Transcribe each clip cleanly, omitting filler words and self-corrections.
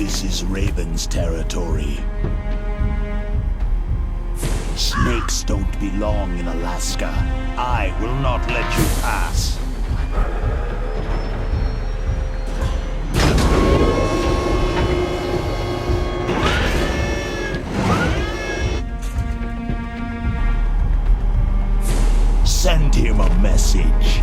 This is Raven's territory. Snakes don't belong in Alaska. I will not let you pass. Send him a message.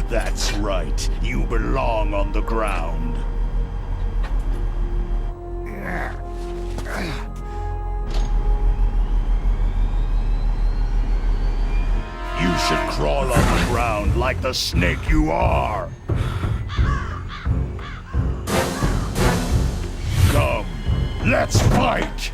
That's right. You belong on the ground. You should crawl on the ground like the snake you are. Come, let's fight!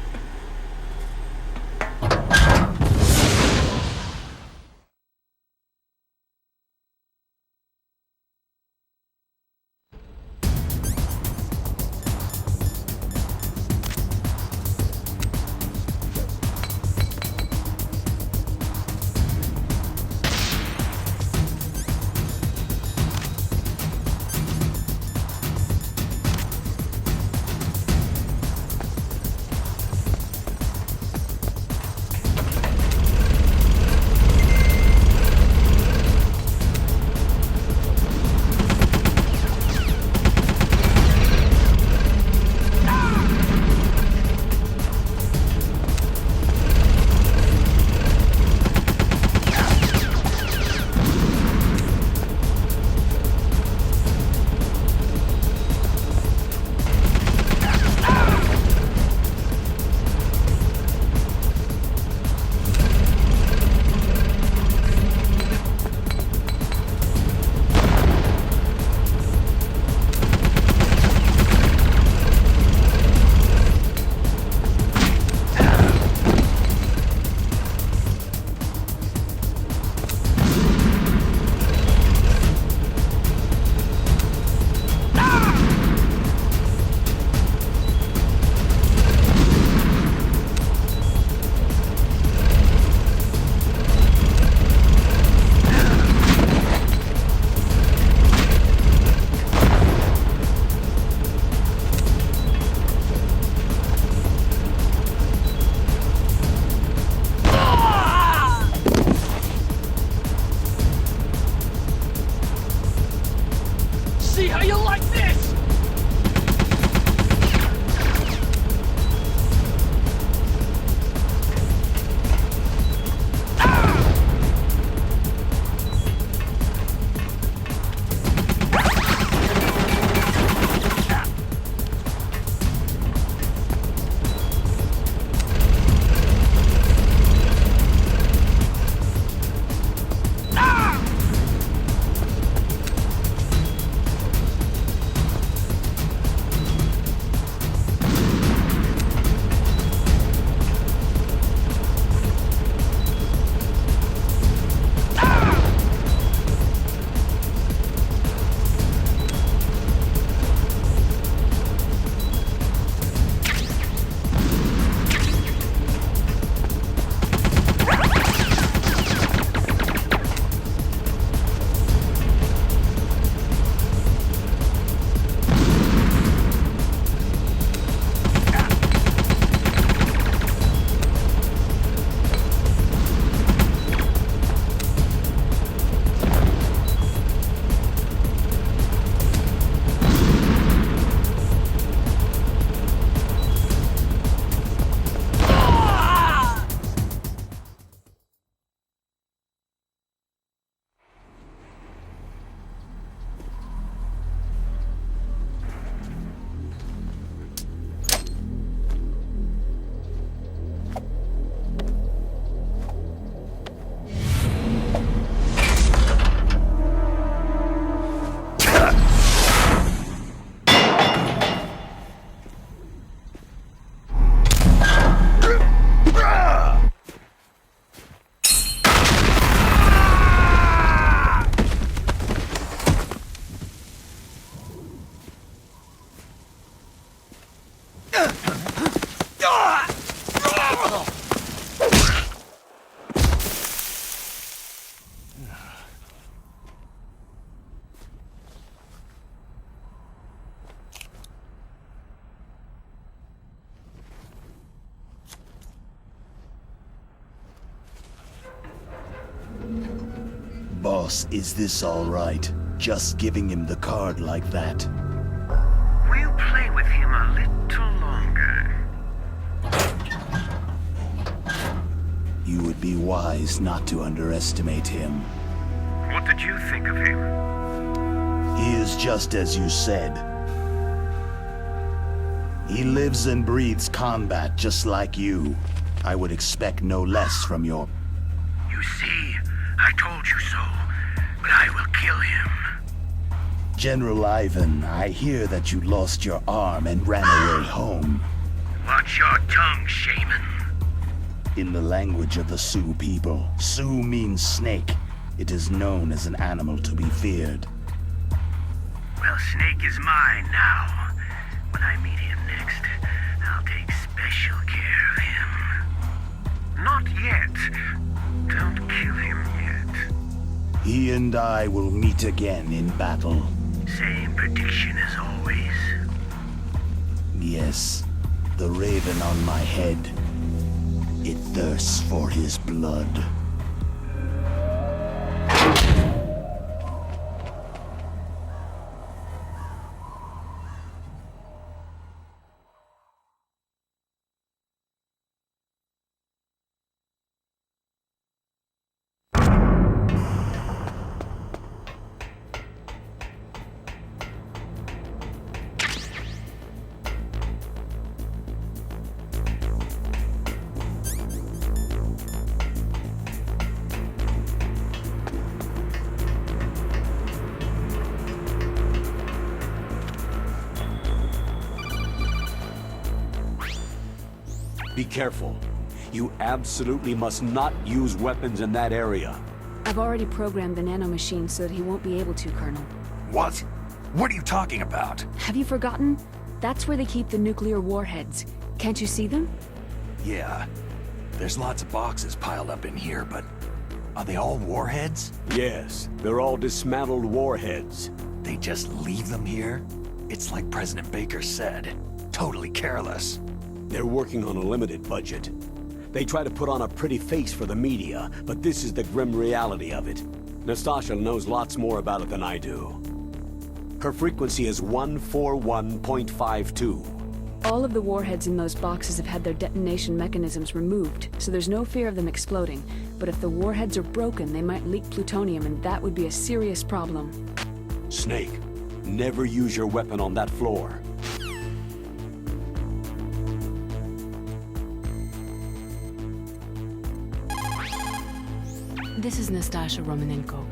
Boss, is this all right? Just giving him the card like that? We'll play with him a little longer. You would be wise not to underestimate him. What did you think of him? He is just as you said. He lives and breathes combat just like you. I would expect no less from your... You see, I told you so, but I will kill him. General Ivan, I hear that you lost your arm and ran away home. Watch your tongue, shaman. In the language of the Sioux people, Sioux means snake. It is known as an animal to be feared. Well, Snake is mine now. When I meet him next, I'll take special care of him. Not yet. Don't kill him yet. He and I will meet again in battle. Same prediction as always. Yes, the raven on my head. It thirsts for his blood. Be careful. You absolutely must not use weapons in that area. I've already programmed the nanomachine so that he won't be able to, Colonel. What? What are you talking about? Have you forgotten? That's where they keep the nuclear warheads. Can't you see them? Yeah. There's lots of boxes piled up in here, but... are they all warheads? Yes, they're all dismantled warheads. They just leave them here? It's like President Baker said. Totally careless. They're working on a limited budget. They try to put on a pretty face for the media, but this is the grim reality of it. Nastasha knows lots more about it than I do. Her frequency is 141.52. All of the warheads in those boxes have had their detonation mechanisms removed, so there's no fear of them exploding. But if the warheads are broken, they might leak plutonium, and that would be a serious problem. Snake, never use your weapon on that floor. This is Nastasha Romanenko.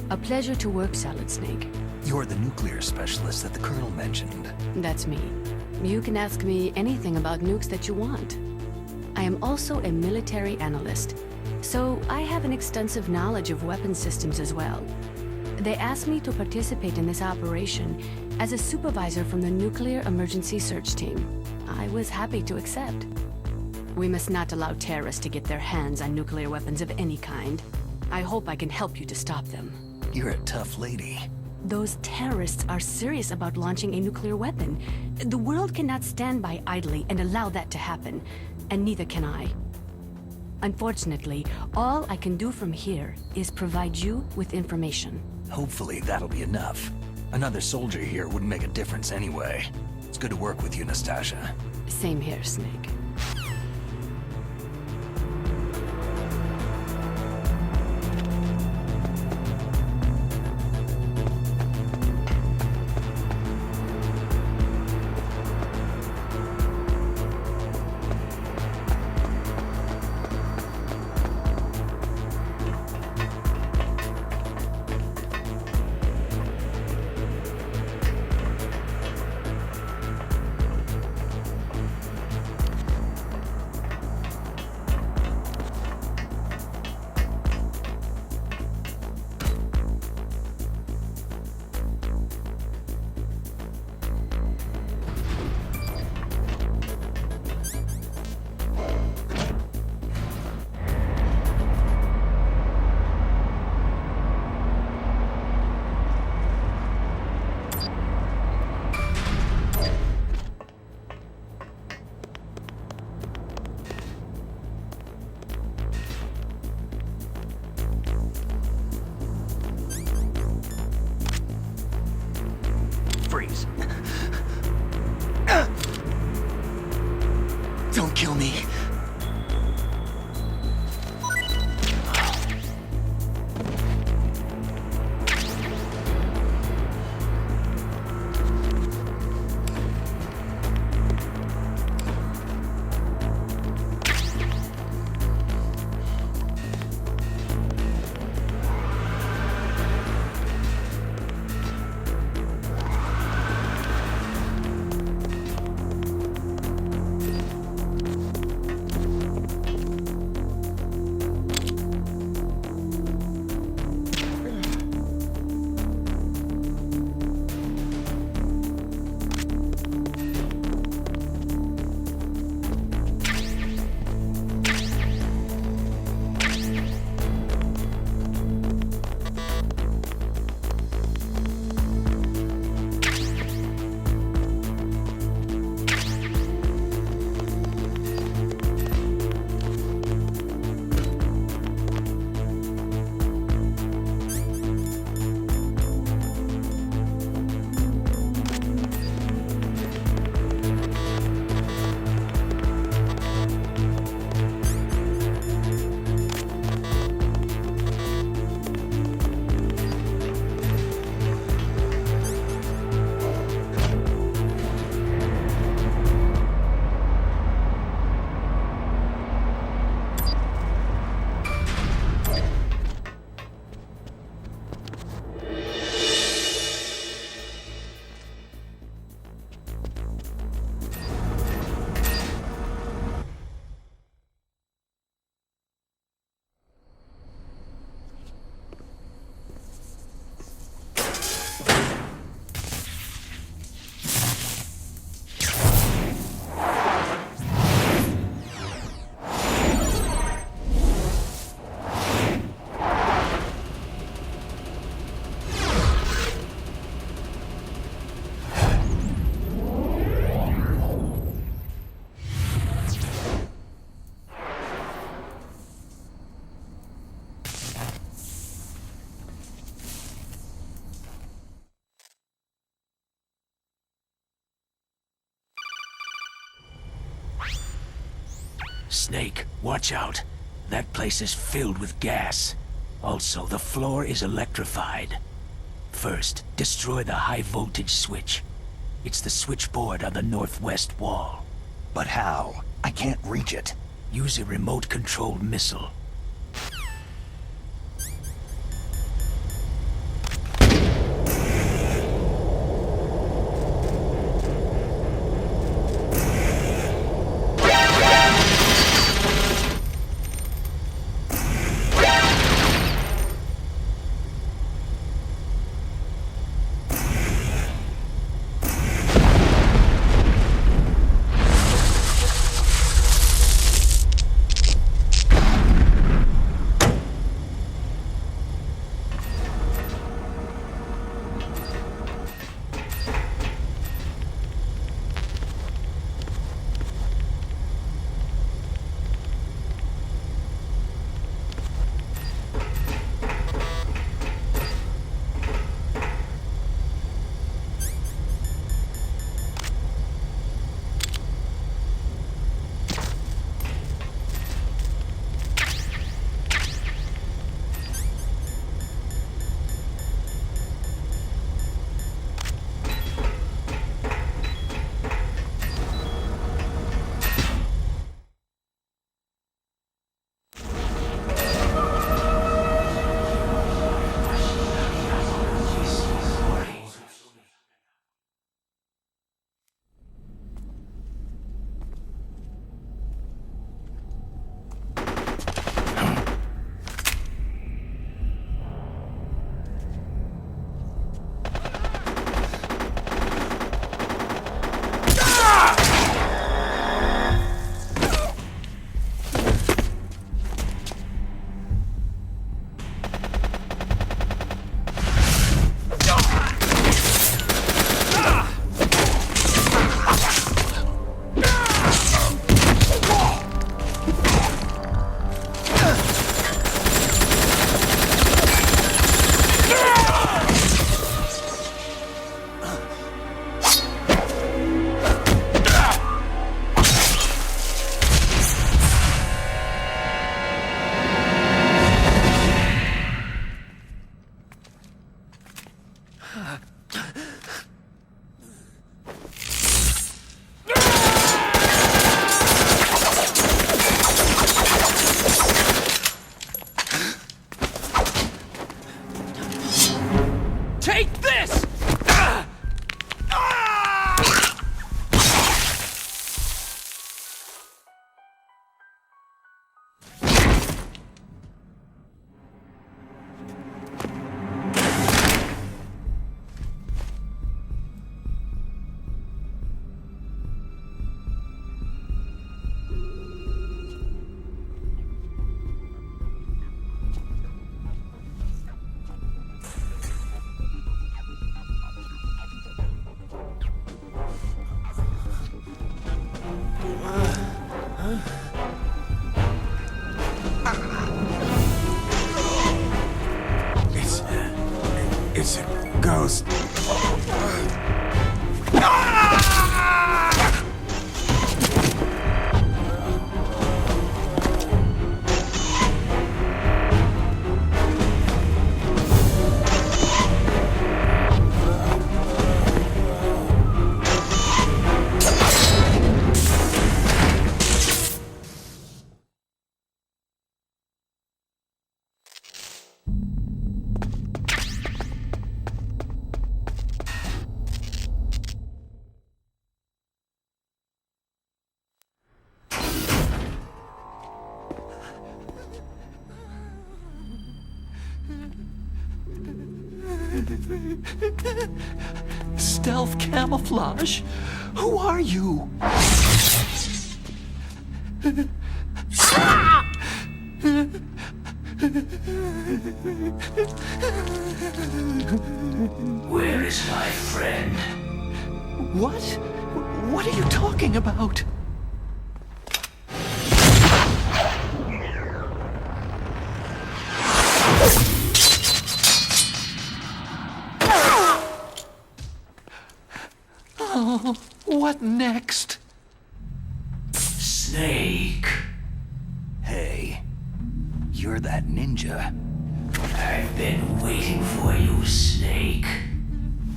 A pleasure to work, Salad Snake. You're the nuclear specialist that the Colonel mentioned. That's me. You can ask me anything about nukes that you want. I am also a military analyst, so I have an extensive knowledge of weapon systems as well. They asked me to participate in this operation as a supervisor from the Nuclear Emergency Search Team. I was happy to accept. We must not allow terrorists to get their hands on nuclear weapons of any kind. I hope I can help you to stop them. You're a tough lady. Those terrorists are serious about launching a nuclear weapon. The world cannot stand by idly and allow that to happen, and neither can I. Unfortunately, all I can do from here is provide you with information. Hopefully that'll be enough. Another soldier here wouldn't make a difference anyway. It's good to work with you, Nastasha. Same here, Snake. Don't kill me. Snake, watch out. That place is filled with gas. Also, the floor is electrified. First, destroy the high-voltage switch. It's the switchboard on the northwest wall. But how? I can't reach it. Use a remote-controlled missile. Stealth camouflage? Who are you? Where is my friend? What? What are you talking about? Oh, what next? Snake. Hey, you're that ninja. I've been waiting for you, Snake.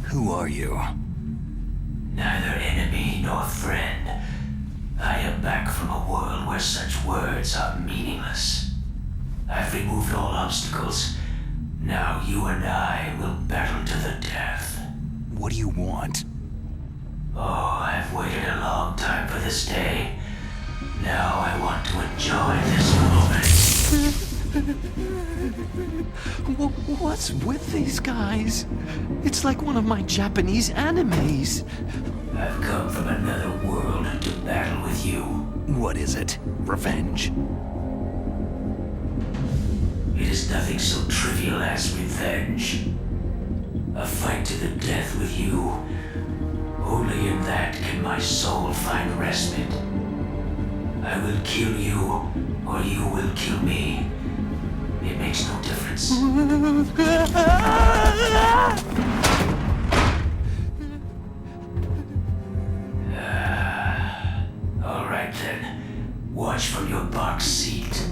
Who are you? Neither enemy nor friend. I am back from a world where such words are meaningless. I've removed all obstacles. Now you and I will battle to the death. What do you want? Oh, I've waited a long time for this day. Now I want to enjoy this moment. What's with these guys? It's like one of my Japanese animes. I've come from another world to battle with you. What is it? Revenge? It is nothing so trivial as revenge. A fight to the death with you. Only in that can my soul find respite. I will kill you, or you will kill me. It makes no difference. All right then. Watch from your box seat.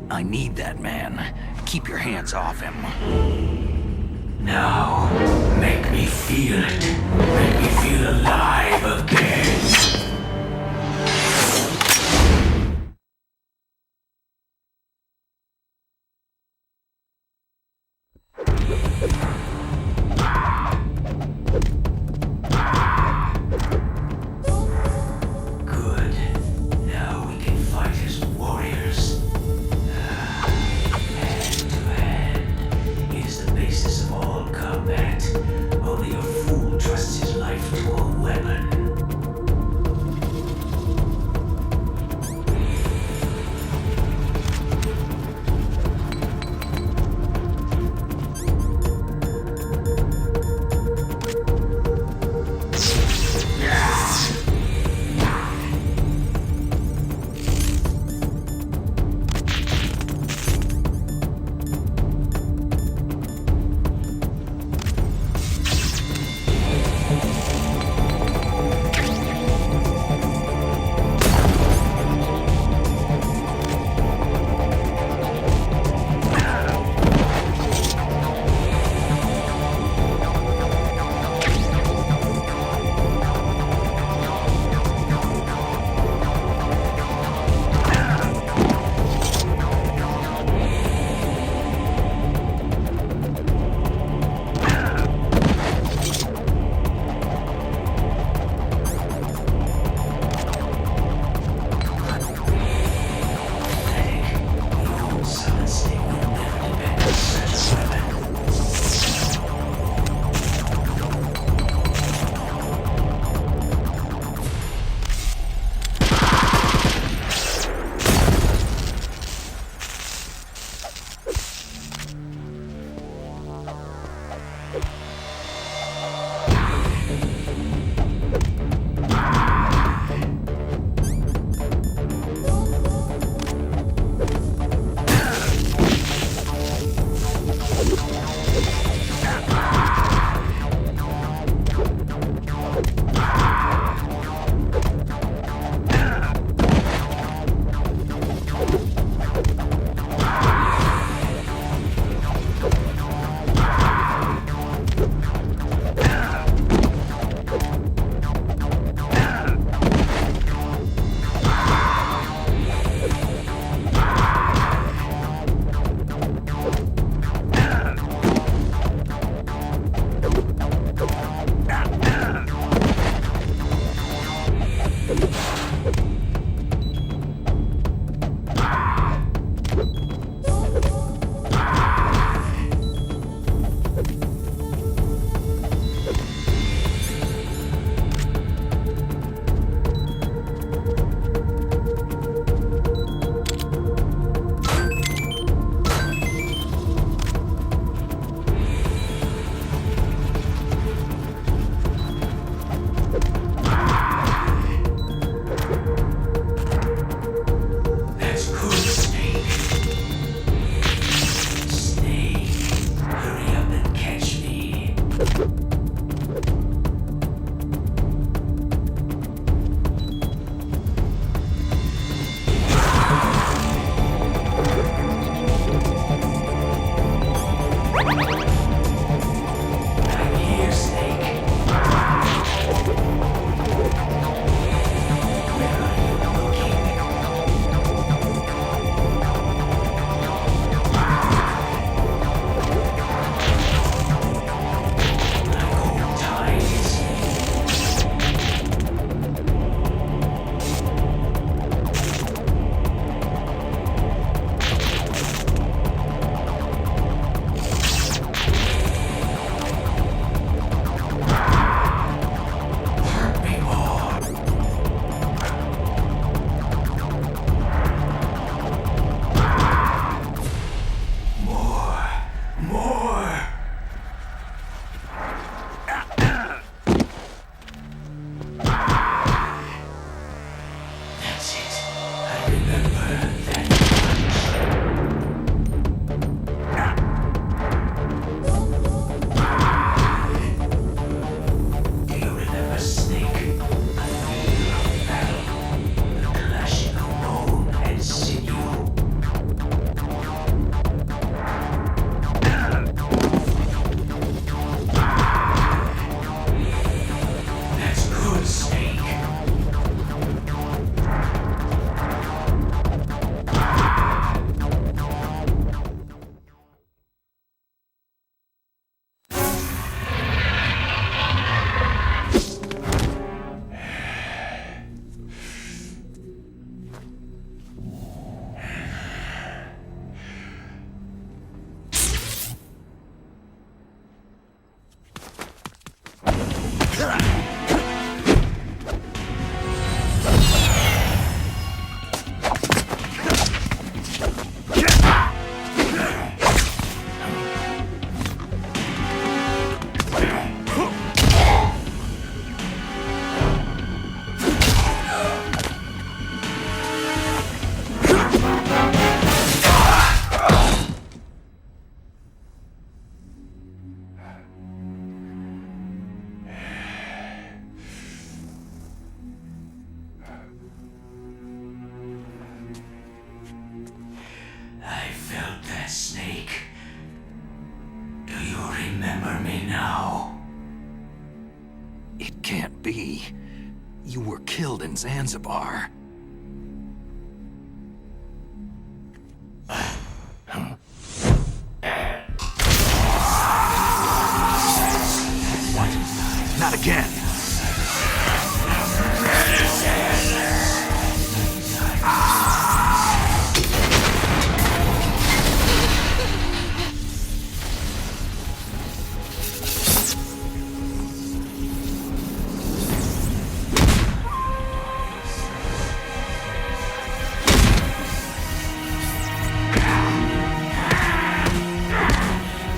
I need that man. Keep your hands off him. Now, make me feel it. Make me feel alive again. Good. Now we can fight as warriors. Hand to hand. It is the basis of all combat. Only a fool trusts his life to a weapon. Can't be. You were killed in Zanzibar. What? Not again.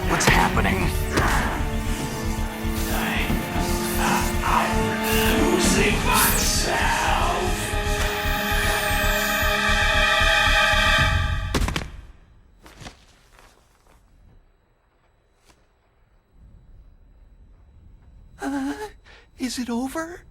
What's happening? I'm losing myself. Is it over?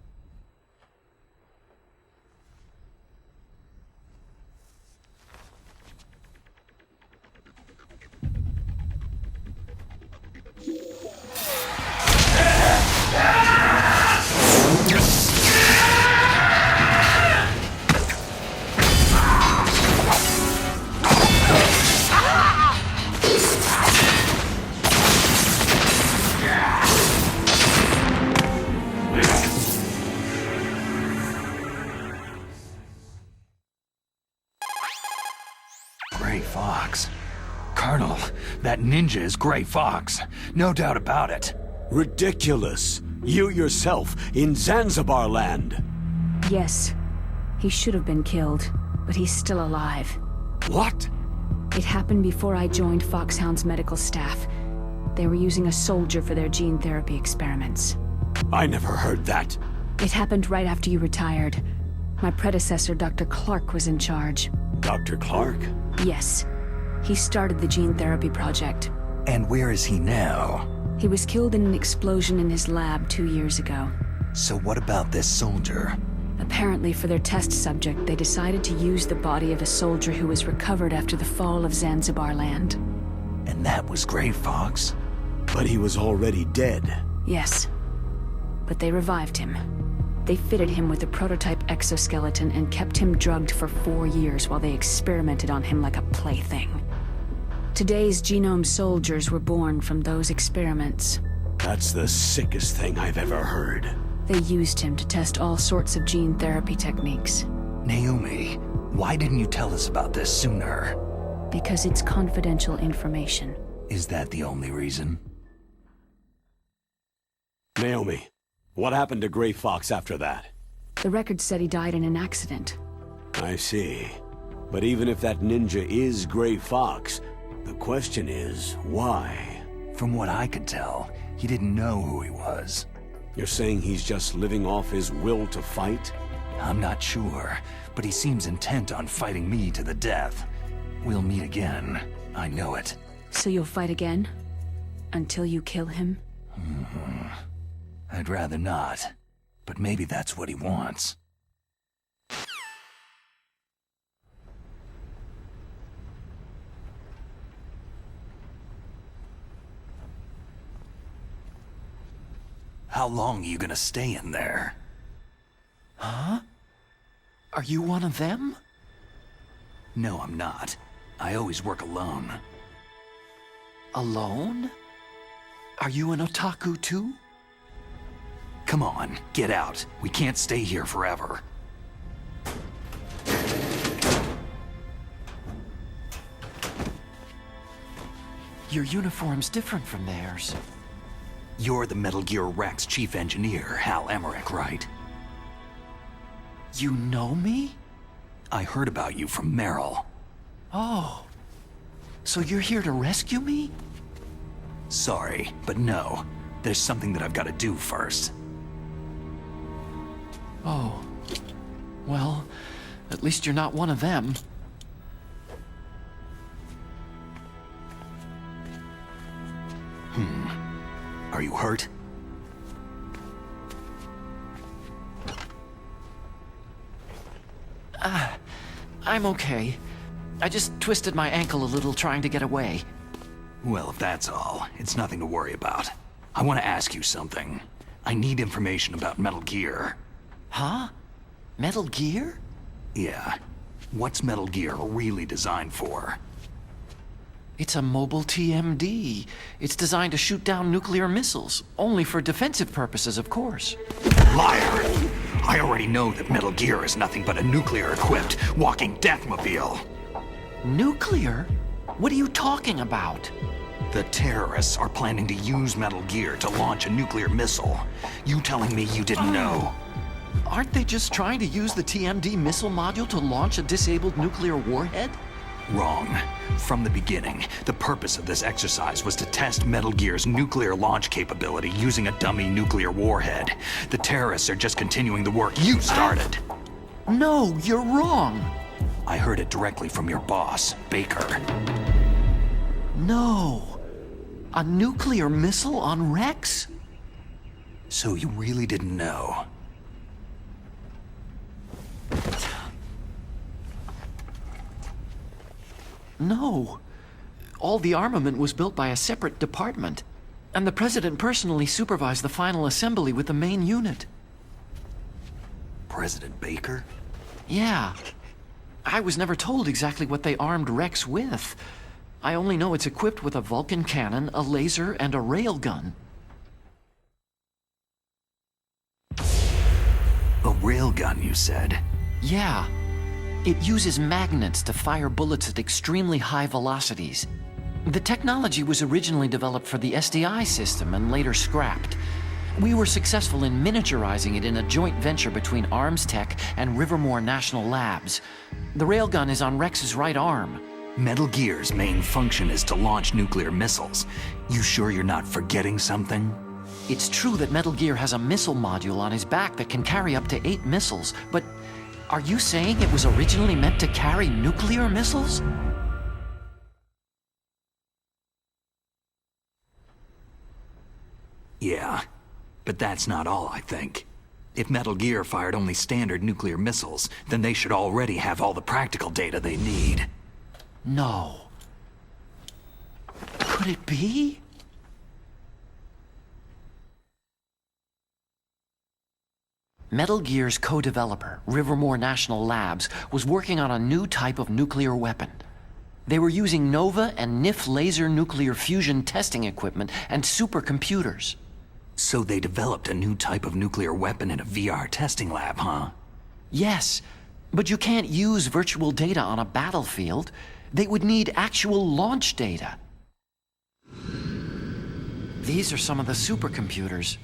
Gray Fox. Colonel, that ninja is Gray Fox. No doubt about it. Ridiculous. You yourself in Zanzibar land. Yes. He should have been killed, but he's still alive. What? It happened before I joined Foxhound's medical staff. They were using a soldier for their gene therapy experiments. I never heard that. It happened right after you retired. My predecessor, Dr. Clark, was in charge. Dr. Clark? Yes. He started the gene therapy project. And where is he now? He was killed in an explosion in his lab 2 years ago. So what about this soldier? Apparently, for their test subject, they decided to use the body of a soldier who was recovered after the fall of Zanzibar land. And that was Gray Fox? But he was already dead. Yes. But they revived him. They fitted him with a prototype exoskeleton and kept him drugged for 4 years while they experimented on him like a plaything. Today's genome soldiers were born from those experiments. That's the sickest thing I've ever heard. They used him to test all sorts of gene therapy techniques. Naomi, why didn't you tell us about this sooner? Because it's confidential information. Is that the only reason? Naomi, what happened to Gray Fox after that? The record said he died in an accident. I see. But even if that ninja is Gray Fox, the question is, why? From what I could tell, he didn't know who he was. You're saying he's just living off his will to fight? I'm not sure, but he seems intent on fighting me to the death. We'll meet again. I know it. So you'll fight again? Until you kill him? I'd rather not, but maybe that's what he wants. How long are you gonna stay in there? Huh? Are you one of them? No, I'm not. I always work alone. Alone? Are you an otaku too? Come on, get out. We can't stay here forever. Your uniform's different from theirs. You're the Metal Gear Rex chief engineer, Hal Emmerich, right? You know me? I heard about you from Meryl. Oh. So you're here to rescue me? Sorry, but no. There's something that I've got to do first. Oh. Well, at least you're not one of them. Are you hurt? I'm okay. I just twisted my ankle a little trying to get away. Well, if that's all, it's nothing to worry about. I want to ask you something. I need information about Metal Gear. Huh? Metal Gear? Yeah. What's Metal Gear really designed for? It's a mobile TMD. It's designed to shoot down nuclear missiles. Only for defensive purposes, of course. Liar! I already know that Metal Gear is nothing but a nuclear-equipped walking deathmobile. Nuclear? What are you talking about? The terrorists are planning to use Metal Gear to launch a nuclear missile. You telling me you didn't know? Aren't they just trying to use the TMD missile module to launch a disabled nuclear warhead? Wrong. From the beginning, the purpose of this exercise was to test Metal Gear's nuclear launch capability using a dummy nuclear warhead. The terrorists are just continuing the work you started. No, you're wrong. I heard it directly from your boss, Baker. No. A nuclear missile on Rex? So you really didn't know? No. All the armament was built by a separate department, and the President personally supervised the final assembly with the main unit. President Baker? Yeah. I was never told exactly what they armed Rex with. I only know it's equipped with a Vulcan cannon, a laser, and a railgun. A railgun, you said? Yeah. It uses magnets to fire bullets at extremely high velocities. The technology was originally developed for the SDI system and later scrapped. We were successful in miniaturizing it in a joint venture between Arms Tech and Rivermore National Labs. The railgun is on Rex's right arm. Metal Gear's main function is to launch nuclear missiles. You sure you're not forgetting something? It's true that Metal Gear has a missile module on his back that can carry up to 8 missiles, but are you saying it was originally meant to carry nuclear missiles? Yeah, but that's not all, I think. If Metal Gear fired only standard nuclear missiles, then they should already have all the practical data they need. No. Could it be? Metal Gear's co-developer, Rivermore National Labs, was working on a new type of nuclear weapon. They were using NOVA and NIF laser nuclear fusion testing equipment and supercomputers. So they developed a new type of nuclear weapon in a VR testing lab, huh? Yes, but you can't use virtual data on a battlefield. They would need actual launch data. These are some of the supercomputers.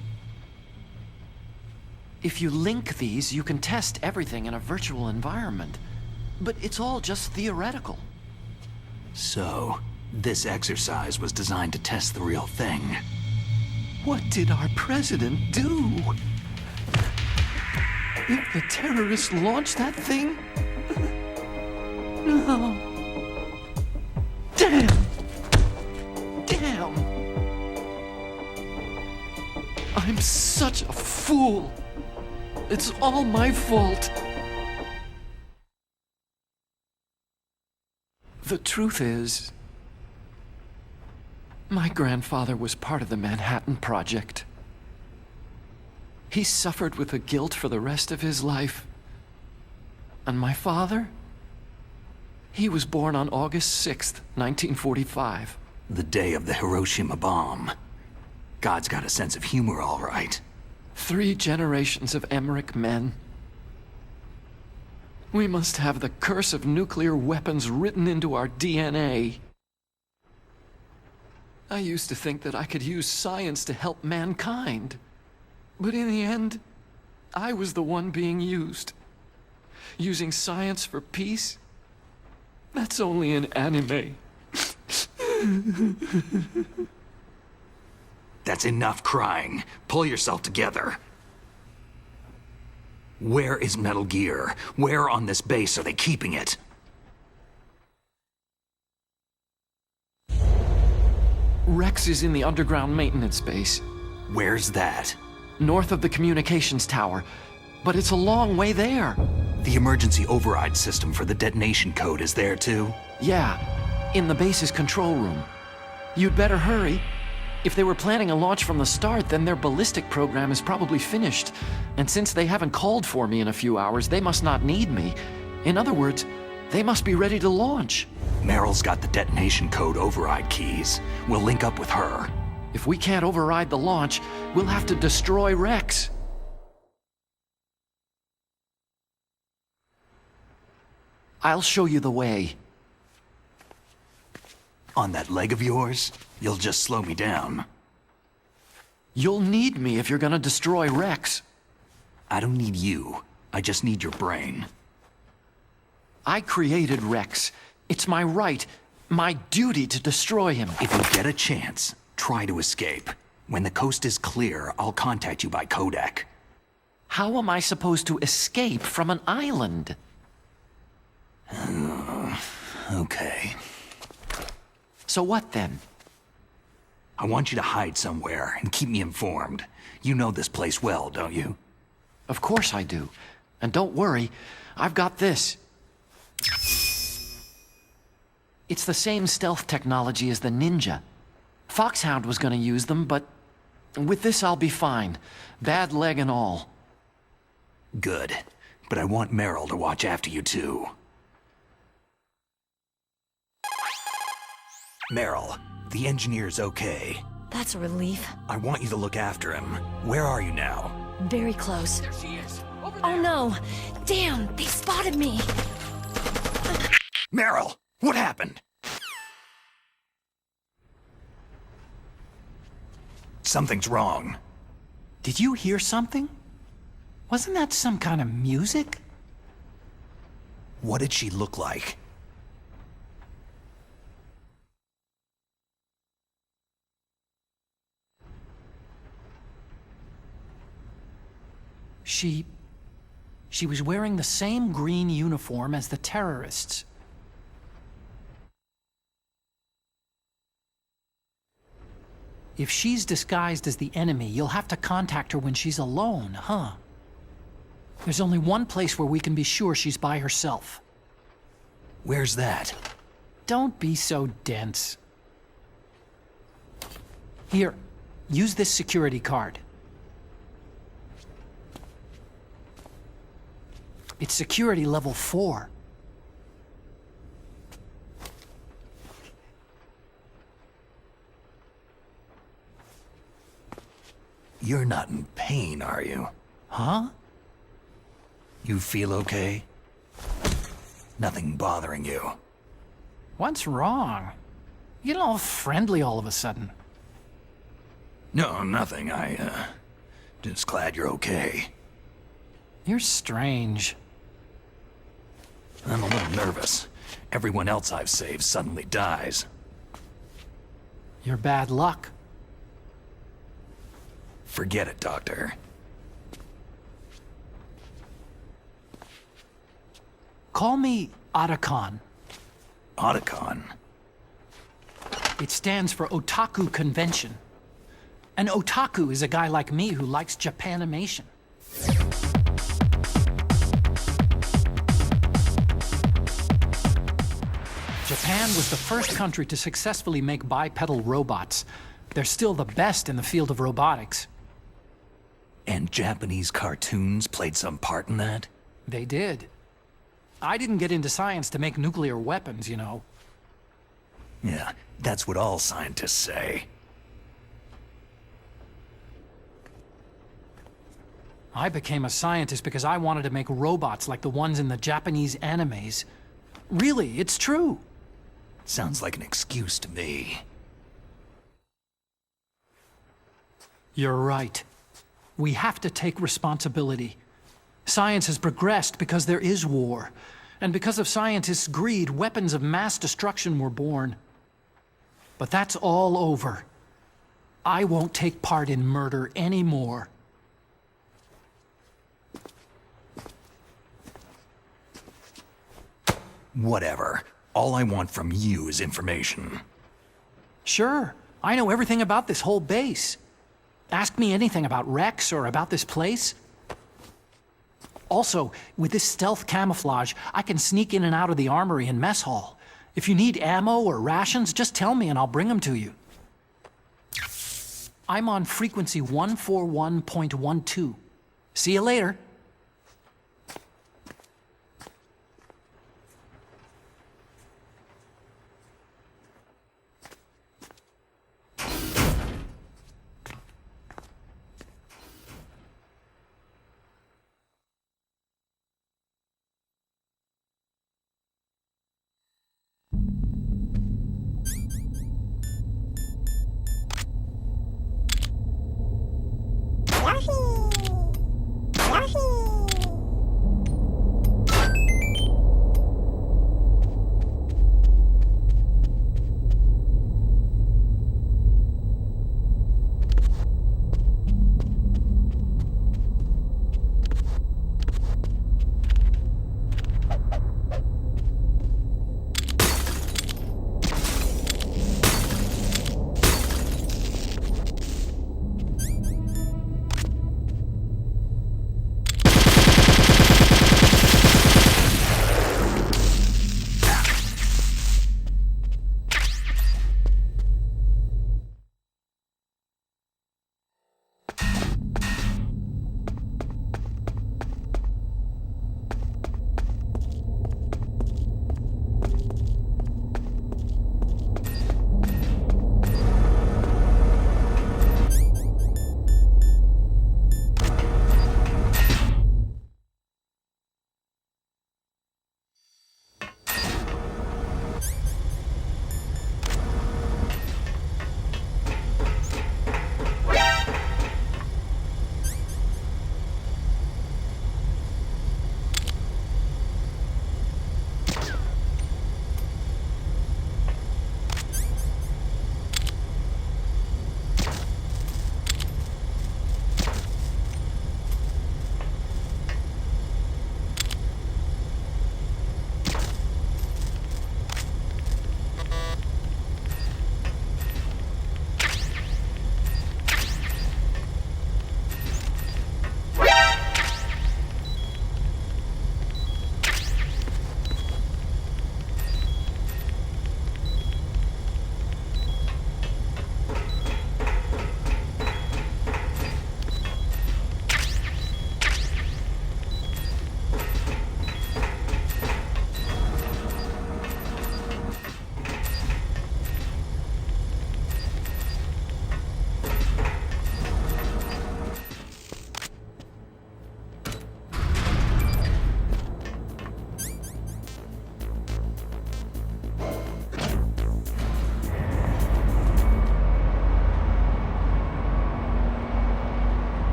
If you link these, you can test everything in a virtual environment. But it's all just theoretical. So, this exercise was designed to test the real thing. What did our president do? If the terrorists launched that thing? No. Damn! Damn! I'm such a fool! It's all my fault! The truth is, my grandfather was part of the Manhattan Project. He suffered with the guilt for the rest of his life. And my father? He was born on August 6th, 1945. The day of the Hiroshima bomb. God's got a sense of humor, all right. 3 generations of Emmerich men. We must have the curse of nuclear weapons written into our DNA. I used to think that I could use science to help mankind. But in the end, I was the one being used. Using science for peace? That's only in anime. That's enough crying. Pull yourself together. Where is Metal Gear? Where on this base are they keeping it? Rex is in the underground maintenance base. Where's that? North of the communications tower. But it's a long way there. The emergency override system for the detonation code is there too? Yeah, in the base's control room. You'd better hurry. If they were planning a launch from the start, then their ballistic program is probably finished. And since they haven't called for me in a few hours, they must not need me. In other words, they must be ready to launch. Meryl's got the detonation code override keys. We'll link up with her. If we can't override the launch, we'll have to destroy Rex. I'll show you the way. On that leg of yours, you'll just slow me down. You'll need me if you're gonna destroy Rex. I don't need you. I just need your brain. I created Rex. It's my right, my duty to destroy him. If you get a chance, try to escape. When the coast is clear, I'll contact you by codec. How am I supposed to escape from an island? Okay. So what then? I want you to hide somewhere and keep me informed. You know this place well, don't you? Of course I do. And don't worry, I've got this. It's the same stealth technology as the Ninja. Foxhound was gonna use them, but with this I'll be fine. Bad leg and all. Good. But I want Meryl to watch after you too. Meryl, the engineer's okay. That's a relief. I want you to look after him. Where are you now? Very close. There she is. Oh no! Damn, they spotted me! Meryl, what happened? Something's wrong. Did you hear something? Wasn't that some kind of music? What did she look like? She was wearing the same green uniform as the terrorists. If she's disguised as the enemy, you'll have to contact her when she's alone, huh? There's only one place where we can be sure she's by herself. Where's that? Don't be so dense. Here, use this security card. It's security level 4. You're not in pain, are you? Huh? You feel okay? Nothing bothering you? What's wrong? You get all friendly all of a sudden. No, nothing. Just glad you're okay. You're strange. I'm a little nervous. Everyone else I've saved suddenly dies. You're bad luck. Forget it, Doctor. Call me Otacon. Otacon? It stands for Otaku Convention. An otaku is a guy like me who likes Japanimation. Japan was the first country to successfully make bipedal robots. They're still the best in the field of robotics. And Japanese cartoons played some part in that? They did. I didn't get into science to make nuclear weapons, you know. Yeah, that's what all scientists say. I became a scientist because I wanted to make robots like the ones in the Japanese animes. Really, it's true. Sounds like an excuse to me. You're right. We have to take responsibility. Science has progressed because there is war. And because of scientists' greed, weapons of mass destruction were born. But that's all over. I won't take part in murder anymore. Whatever. All I want from you is information. Sure, I know everything about this whole base. Ask me anything about Rex or about this place. Also, with this stealth camouflage, I can sneak in and out of the armory and mess hall. If you need ammo or rations, just tell me and I'll bring them to you. I'm on frequency 141.12. See you later.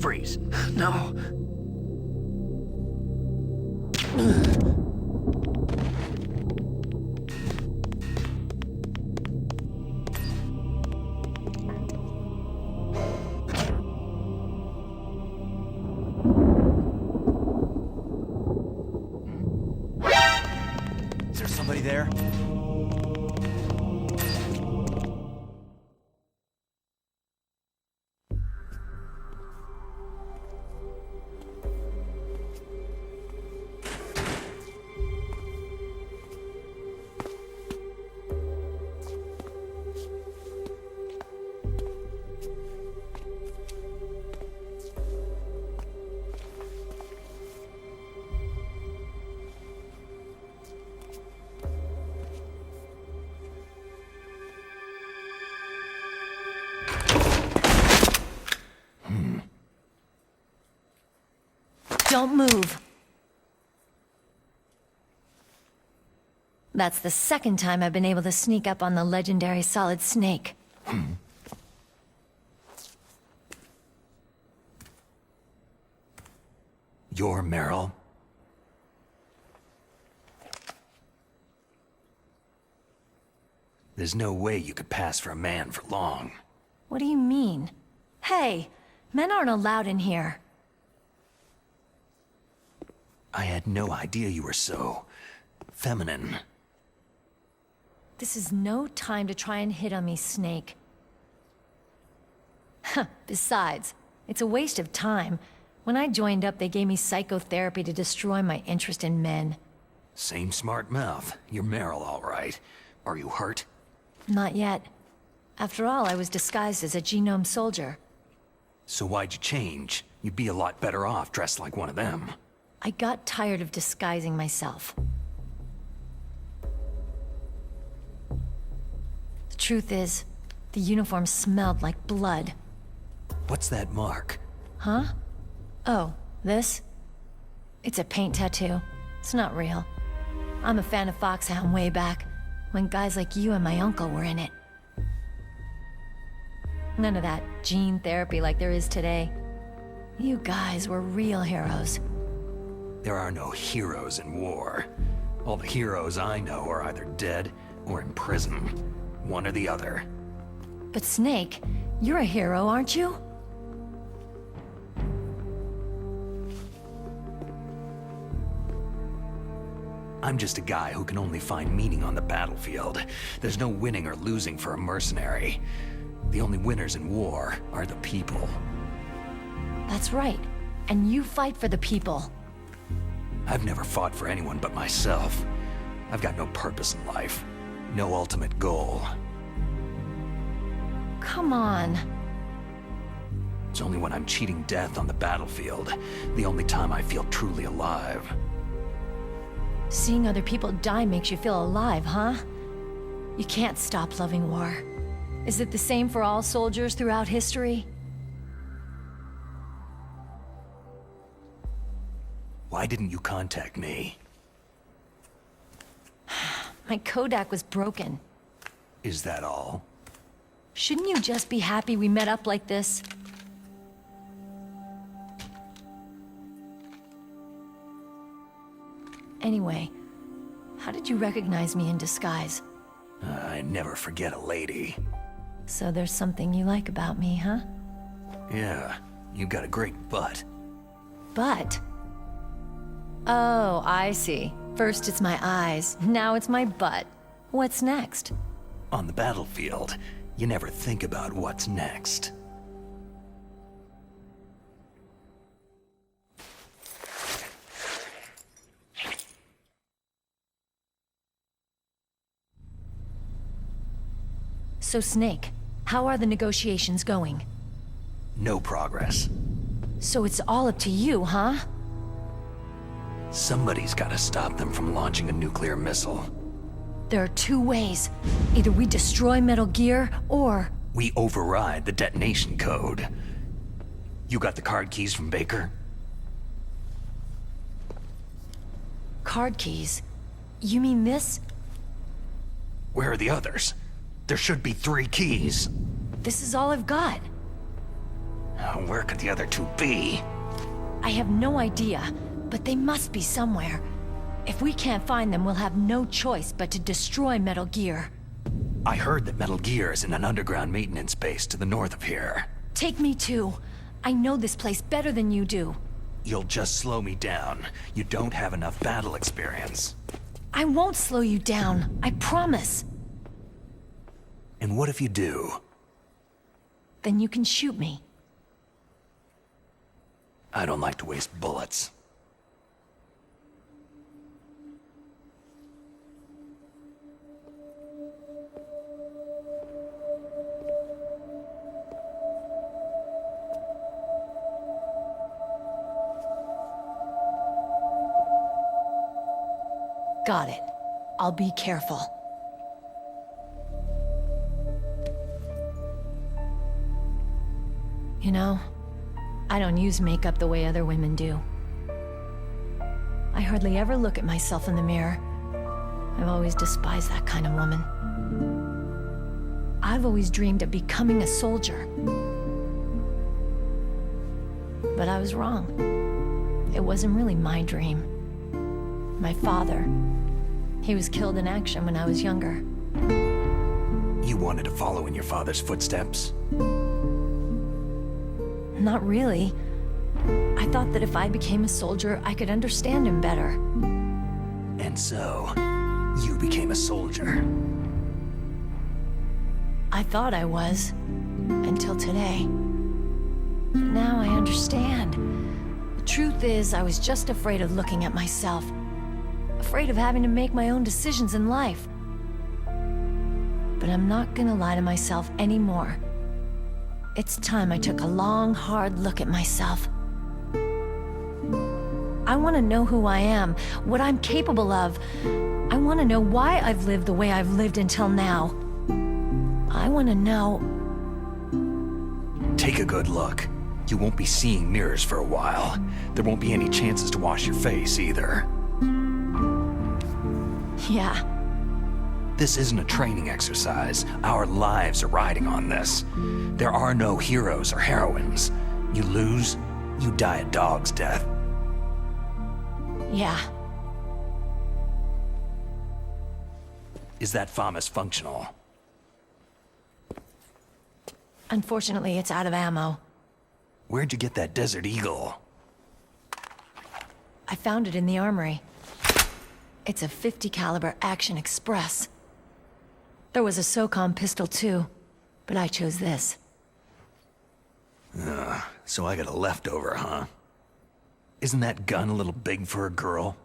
Freeze. No. Is there somebody there? Don't move. That's the second time I've been able to sneak up on the legendary Solid Snake. You're Meryl. There's no way you could pass for a man for long. What do you mean? Hey, men aren't allowed in here. I had no idea you were so feminine. This is no time to try and hit on me, Snake. Besides, It's a waste of time. When I joined up, they gave me psychotherapy to destroy my interest in men. Same smart mouth. You're Meryl, all right. Are you hurt? Not yet. After all, I was disguised as a genome soldier. So why'd you change? You'd be a lot better off dressed like one of them. I got tired of disguising myself. The truth is, the uniform smelled like blood. What's that mark? Huh? Oh, this? It's a paint tattoo. It's not real. I'm a fan of Foxhound way back, when guys like you and my uncle were in it. None of that gene therapy like there is today. You guys were real heroes. There are no heroes in war. All the heroes I know are either dead or in prison. One or the other. But Snake, you're a hero, aren't you? I'm just a guy who can only find meaning on the battlefield. There's no winning or losing for a mercenary. The only winners in war are the people. That's right. And you fight for the people. I've never fought for anyone but myself. I've got no purpose in life. No ultimate goal. Come on. It's only when I'm cheating death on the battlefield, the only time I feel truly alive. Seeing other people die makes you feel alive, huh? You can't stop loving war. Is it the same for all soldiers throughout history? Why didn't you contact me? My codec was broken. Is that all? Shouldn't you just be happy we met up like this? Anyway, how did you recognize me in disguise? I never forget a lady. So there's something you like about me, huh? Yeah, you got a great butt. Butt? Oh, I see. First it's my eyes, now it's my butt. What's next? On the battlefield, you never think about what's next. So Snake, how are the negotiations going? No progress. So it's all up to you, huh? Somebody's gotta stop them from launching a nuclear missile. There are two ways. Either we destroy Metal Gear, or... We override the detonation code. You got the card keys from Baker? Card keys? You mean this? Where are the others? There should be 3 keys. This is all I've got. Where could the other 2 be? I have no idea, but they must be somewhere. If we can't find them, we'll have no choice but to destroy Metal Gear. I heard that Metal Gear is in an underground maintenance base to the north of here. Take me too. I know this place better than you do. You'll just slow me down. You don't have enough battle experience. I won't slow you down, I promise. And what if you do? Then you can shoot me. I don't like to waste bullets. Got it. I'll be careful. You know, I don't use makeup the way other women do. I hardly ever look at myself in the mirror. I've always despised that kind of woman. I've always dreamed of becoming a soldier. But I was wrong. It wasn't really my dream. My father, he was killed in action when I was younger. You wanted to follow in your father's footsteps? Not really. I thought that if I became a soldier, I could understand him better. And so, you became a soldier. I thought I was, until today. But now I understand. The truth is, I was just afraid of looking at myself. Afraid of having to make my own decisions in life. But I'm not gonna lie to myself anymore. It's time I took a long, hard look at myself. I want to know who I am, what I'm capable of. I want to know why I've lived the way I've lived until now. I want to know... Take a good look. You won't be seeing mirrors for a while. There won't be any chances to wash your face either. Yeah. This isn't a training exercise. Our lives are riding on this. There are no heroes or heroines. You lose, you die a dog's death. Yeah. Is that FAMAS functional? Unfortunately, it's out of ammo. Where'd you get that Desert Eagle? I found it in the armory. It's a .50 caliber Action Express. There was a SOCOM pistol too, but I chose this. So I got a leftover, huh? Isn't that gun a little big for a girl?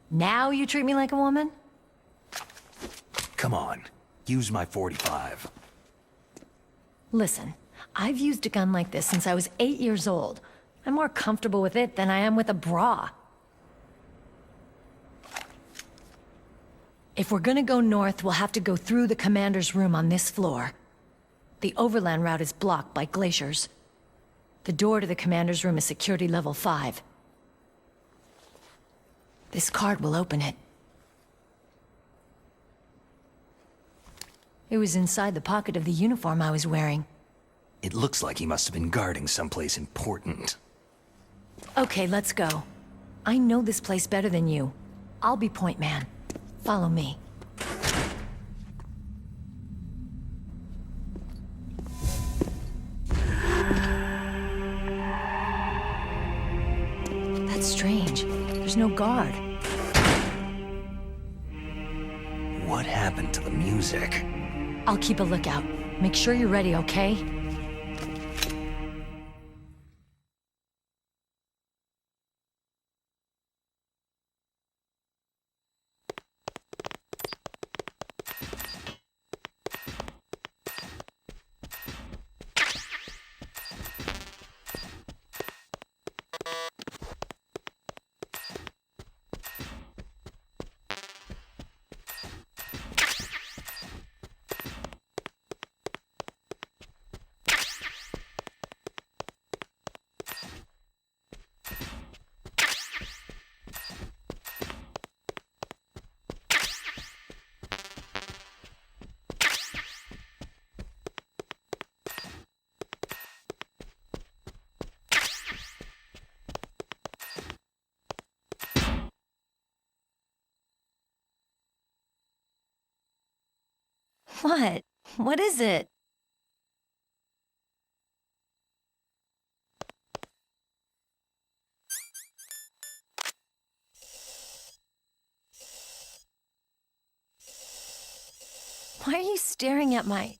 Now you treat me like a woman? Come on, use my .45. Listen, I've used a gun like this since I was 8 years old. I'm more comfortable with it than I am with a bra. If we're gonna go north, we'll have to go through the commander's room on this floor. The overland route is blocked by glaciers. The door to the commander's room is security level 5. This card will open it. It was inside the pocket of the uniform I was wearing. It looks like he must have been guarding someplace important. Okay, let's go. I know this place better than you. I'll be point man. Follow me. That's strange. There's no guard. What happened to the music? I'll keep a lookout. Make sure you're ready, okay? What? What is it? Why are you staring at my...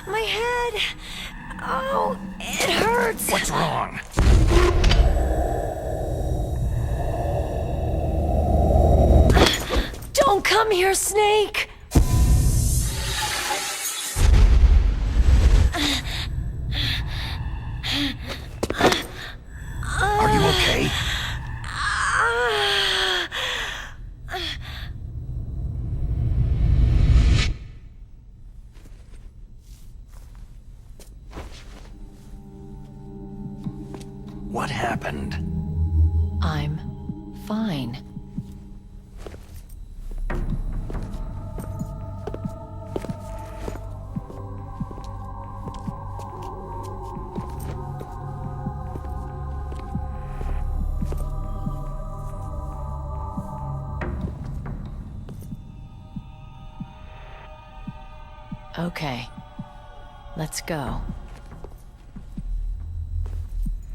My head! Oh, it hurts! What's wrong? Don't come here, Snake! Are you okay? What happened? I'm fine. Okay. Let's go.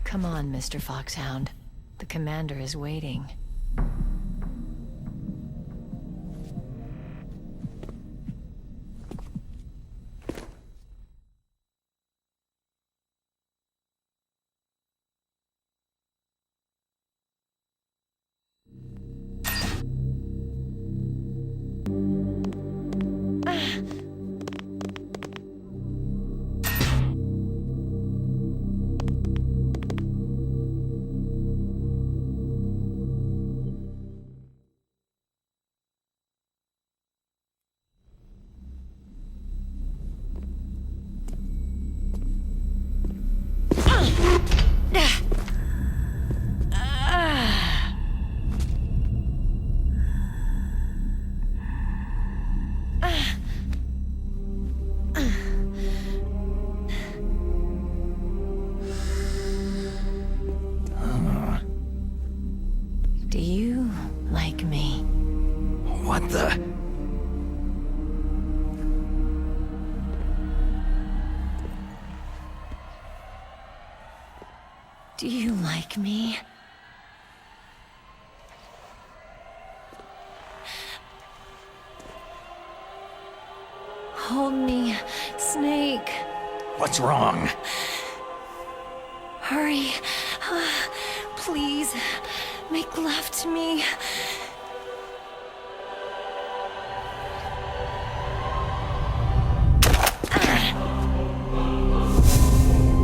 Come on, Mr. Foxhound. The commander is waiting. Do you like me? What the? Do you like me? Hold me, Snake. What's wrong? Hurry. Please, make love to me.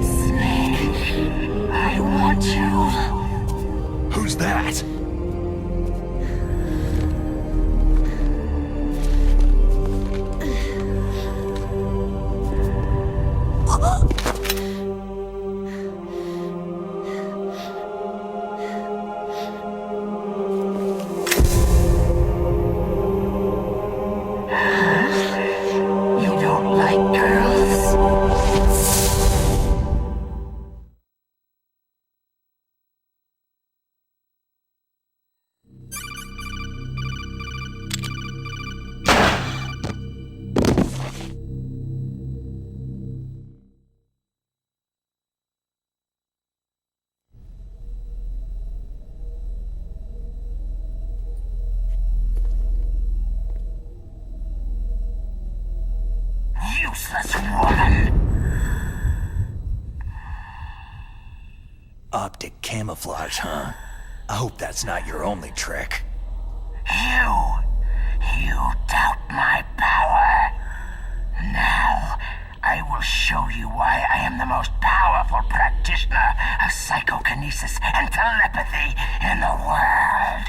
Snake, I want you. Who's that? Useless woman! Optic camouflage, huh? I hope that's not your only trick. You doubt my power. Now, I will show you why I am the most powerful practitioner of psychokinesis and telepathy in the world.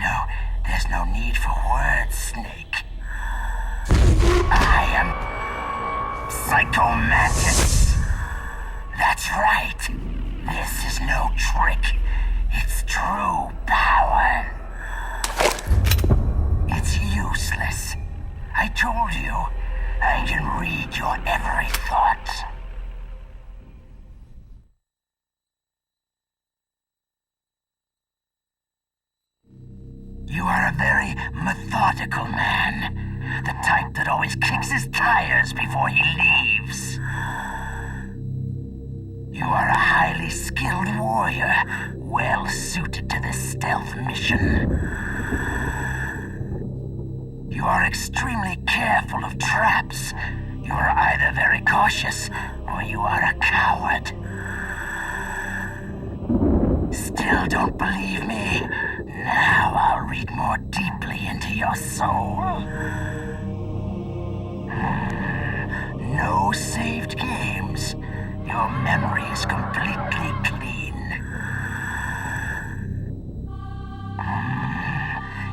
No, there's no need for words, Snake. I am Psycho Mantis. That's right. This is no trick. It's true power. It's useless. I told you, I can read your every thought. You are a very methodical man. The type that always kicks his tires before he leaves. You are a highly skilled warrior, well suited to this stealth mission. You are extremely careful of traps. You are either very cautious, or you are a coward. Still don't believe me? Now I'll read more deeply into your soul. No saved games. Your memory is completely clean.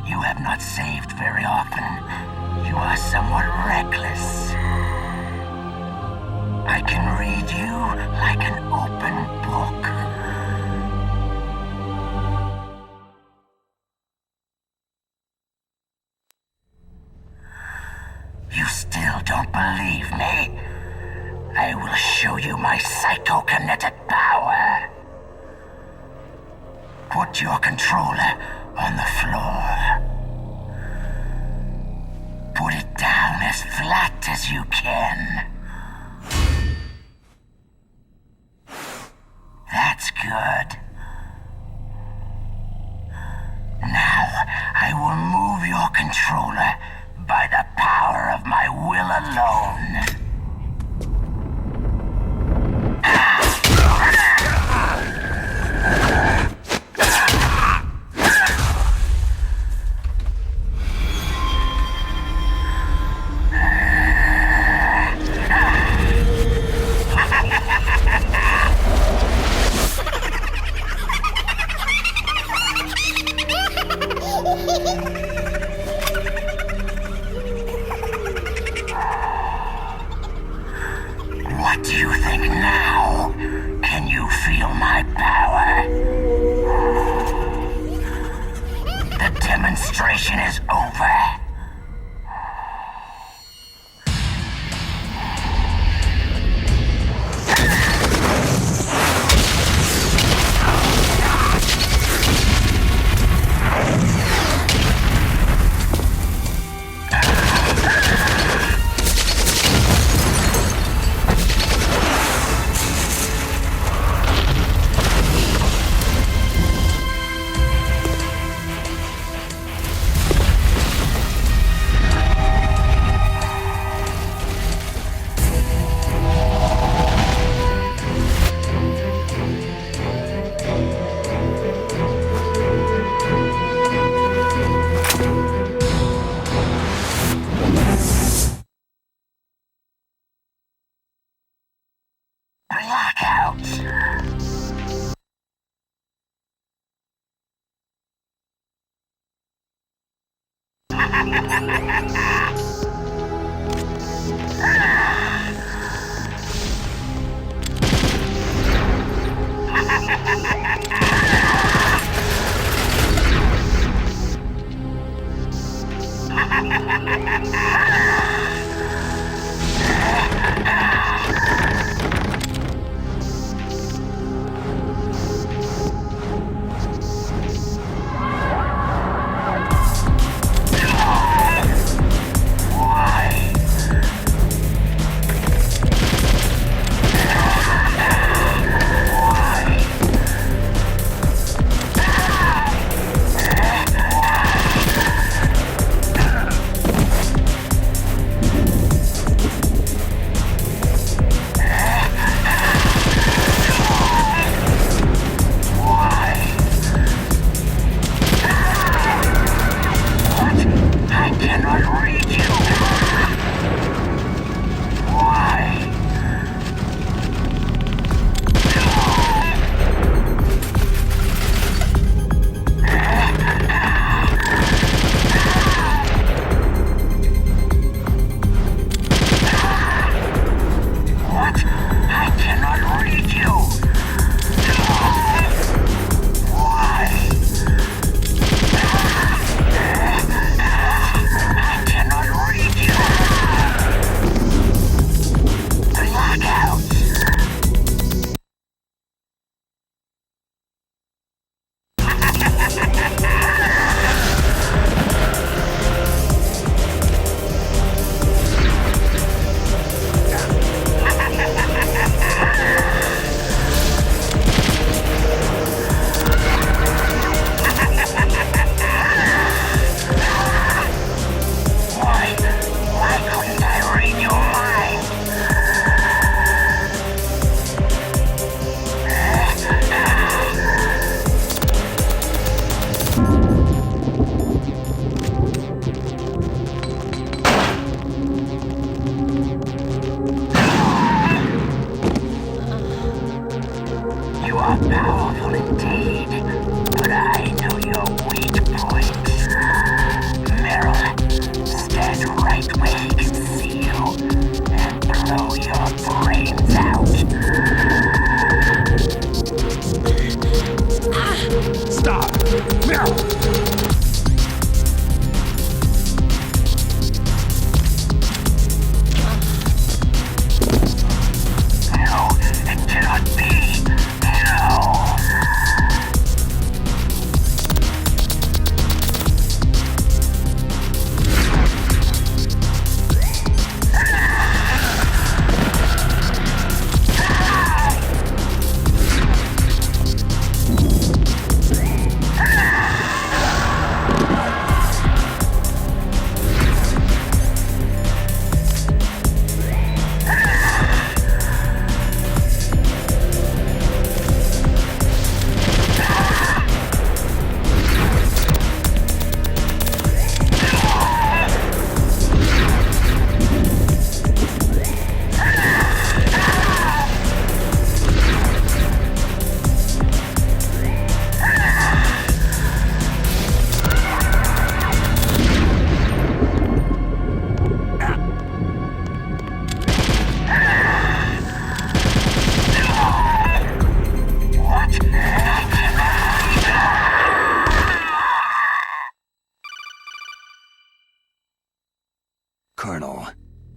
You have not saved very often. You are somewhat reckless. I can read you like an open book. You still don't believe me? I will show you my psychokinetic power. Put your controller on the floor. Put it down as flat as you can. That's good. Now, I will move your controller by the power of my will alone. What do you think now? Can you feel my power? The demonstration is over.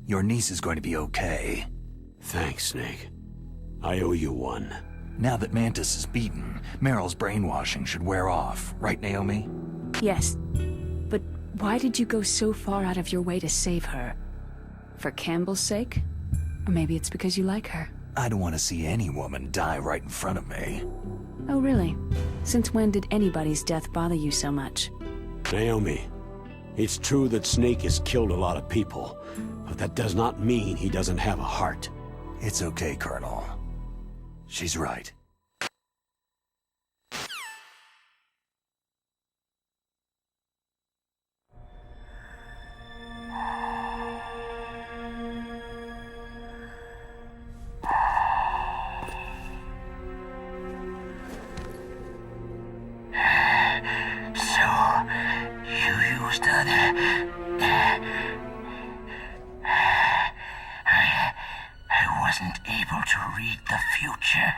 Your niece is going to be okay. Thanks, Snake. I owe you one. Now that Mantis is beaten, Meryl's brainwashing should wear off, right, Naomi? Yes. But why did you go so far out of your way to save her? For Campbell's sake? Or maybe it's because you like her. I don't want to see any woman die right in front of me. Oh, really? Since when did anybody's death bother you so much? Naomi, it's true that Snake has killed a lot of people, but that does not mean he doesn't have a heart. It's okay, Colonel. She's right. I wasn't able to read the future.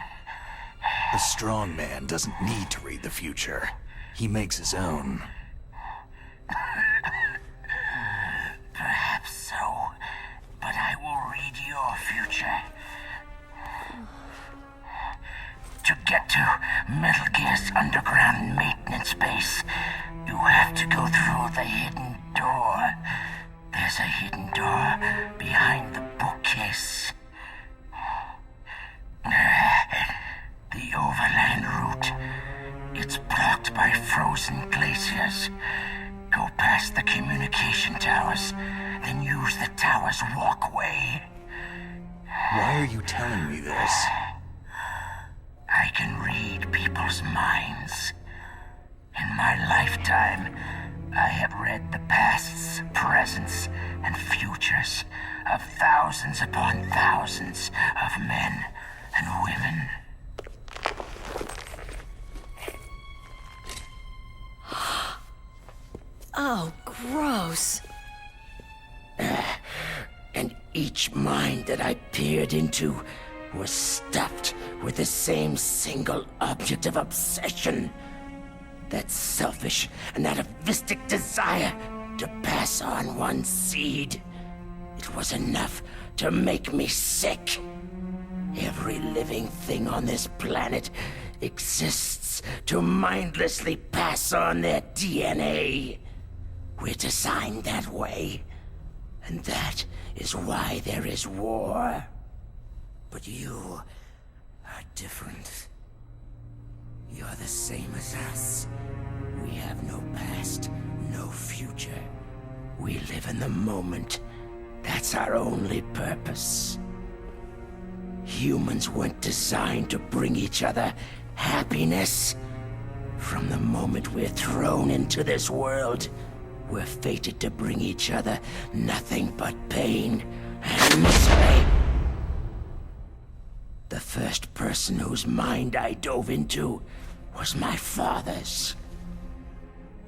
The strong man doesn't need to read the future. He makes his own. Perhaps so, but I will read your future. To get to Metal Gear's underground maintenance base, you have to go through the hidden door. There's a hidden door behind the bookcase. The overland route. It's blocked by frozen glaciers. Go past the communication towers, then use the tower's walkway. Why are you telling me this? I can read people's minds. In my lifetime, I have read the pasts, presents, and futures of thousands upon thousands of men and women. Oh, gross. And each mind that I peered into was stuffed with the same single object of obsession. That selfish and atavistic desire to pass on one seed. It was enough to make me sick. Every living thing on this planet exists to mindlessly pass on their DNA. We're designed that way. And that is why there is war. But you are different. You're the same as us. We have no past, no future. We live in the moment. That's our only purpose. Humans weren't designed to bring each other happiness. From the moment we're thrown into this world, we're fated to bring each other nothing but pain and misery. The first person whose mind I dove into was my father's.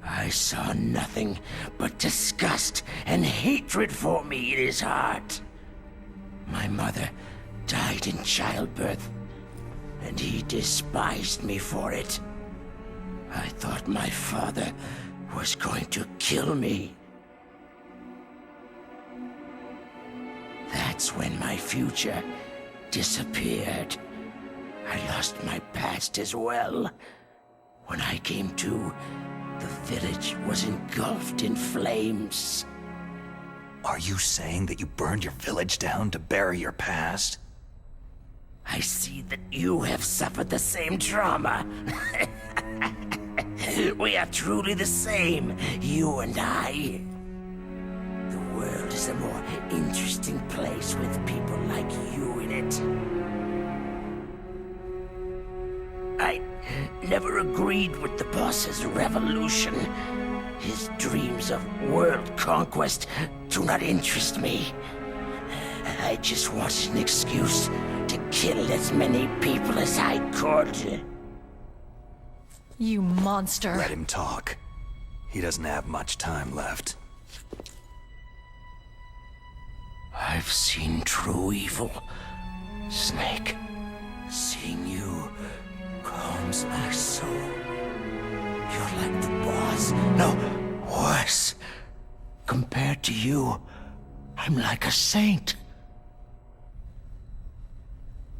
I saw nothing but disgust and hatred for me in his heart. My mother died in childbirth, and he despised me for it. I thought my father was going to kill me. That's when my future disappeared. I lost my past as well. When I came to, the village was engulfed in flames. Are you saying that you burned your village down to bury your past? I see that you have suffered the same trauma. We are truly the same, you and I. The world is a more interesting place with people like you in it. I never agreed with the boss's revolution. His dreams of world conquest do not interest me. I just wanted an excuse to kill as many people as I could. You monster. Let him talk. He doesn't have much time left. I've seen true evil, Snake. Seeing you calms my soul. You're like the boss. No, worse. Compared to you, I'm like a saint.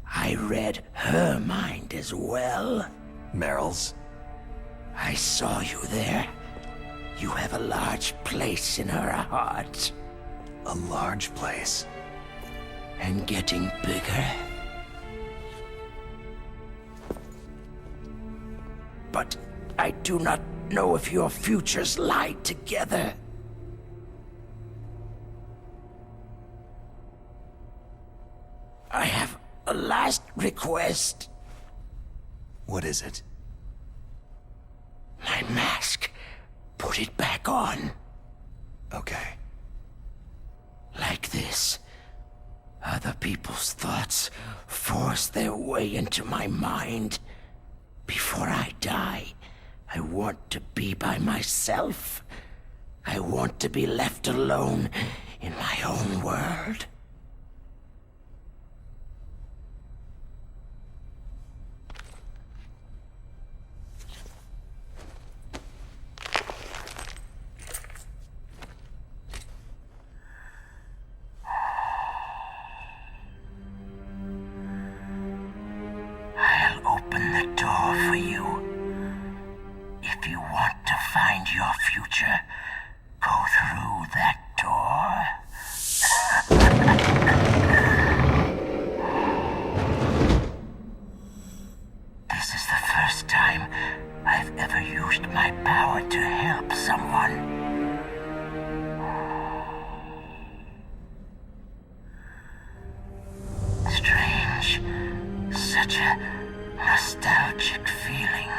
I read her mind as well. Meryl's? I saw you there. You have a large place in her heart. A large place? And getting bigger. But I do not know if your futures lie together. I have a last request. What is it? My mask. Put it back on. Okay. Like this. Other people's thoughts force their way into my mind. Before I die, I want to be by myself. I want to be left alone in my own world. I'll open the door for you. If you want to find your future, go through that door. This is the first time I've ever used my power to help someone. Strange. Such a nostalgic feeling.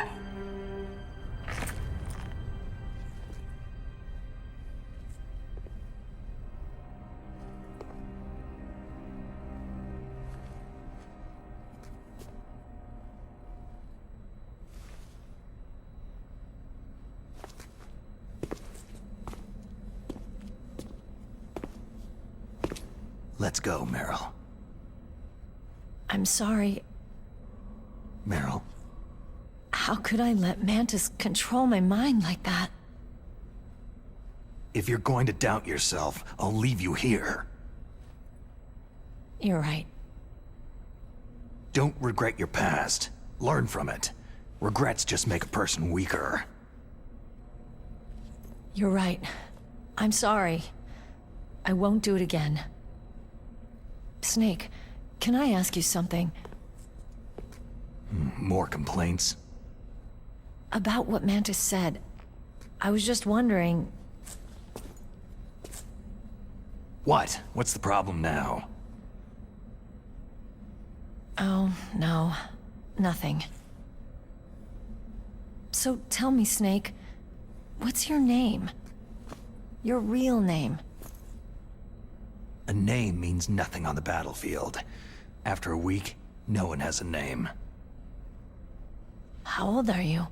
Let's go, Meryl. I'm sorry. Meryl, How could I let Mantis control my mind like that? if you're going to doubt yourself, I'll leave you here. You're right. Don't regret your past. Learn from it. Regrets just make a person weaker. You're right. I'm sorry. I won't do it again. Snake, can I ask you something? More complaints? About what Mantis said. I was just wondering... What? What's the problem now? Oh, no. Nothing. So tell me, Snake, what's your name? Your real name? A name means nothing on the battlefield. After a week, no one has a name. How old are you?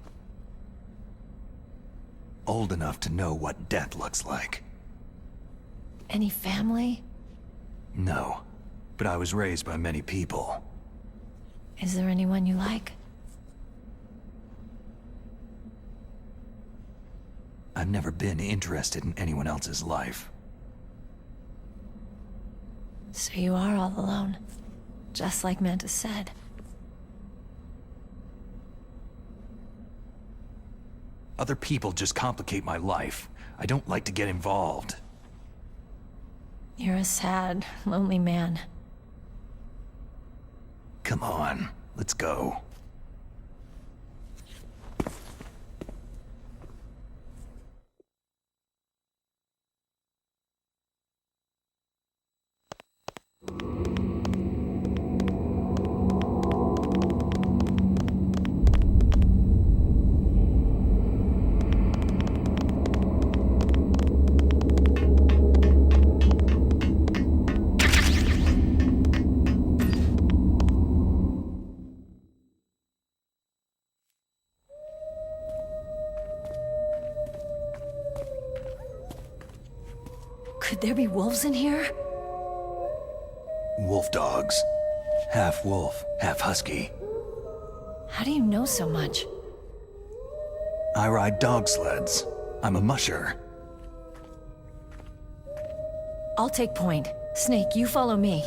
Old enough to know what death looks like. Any family? No, but I was raised by many people. Is there anyone you like? I've never been interested in anyone else's life. So you are all alone, just like Mantis said. Other people just complicate my life. I don't like to get involved. You're a sad, lonely man. Come on, let's go. Could there be wolves in here? Wolf dogs. Half wolf, half husky. How do you know so much? I ride dog sleds. I'm a musher. I'll take point. Snake, you follow me.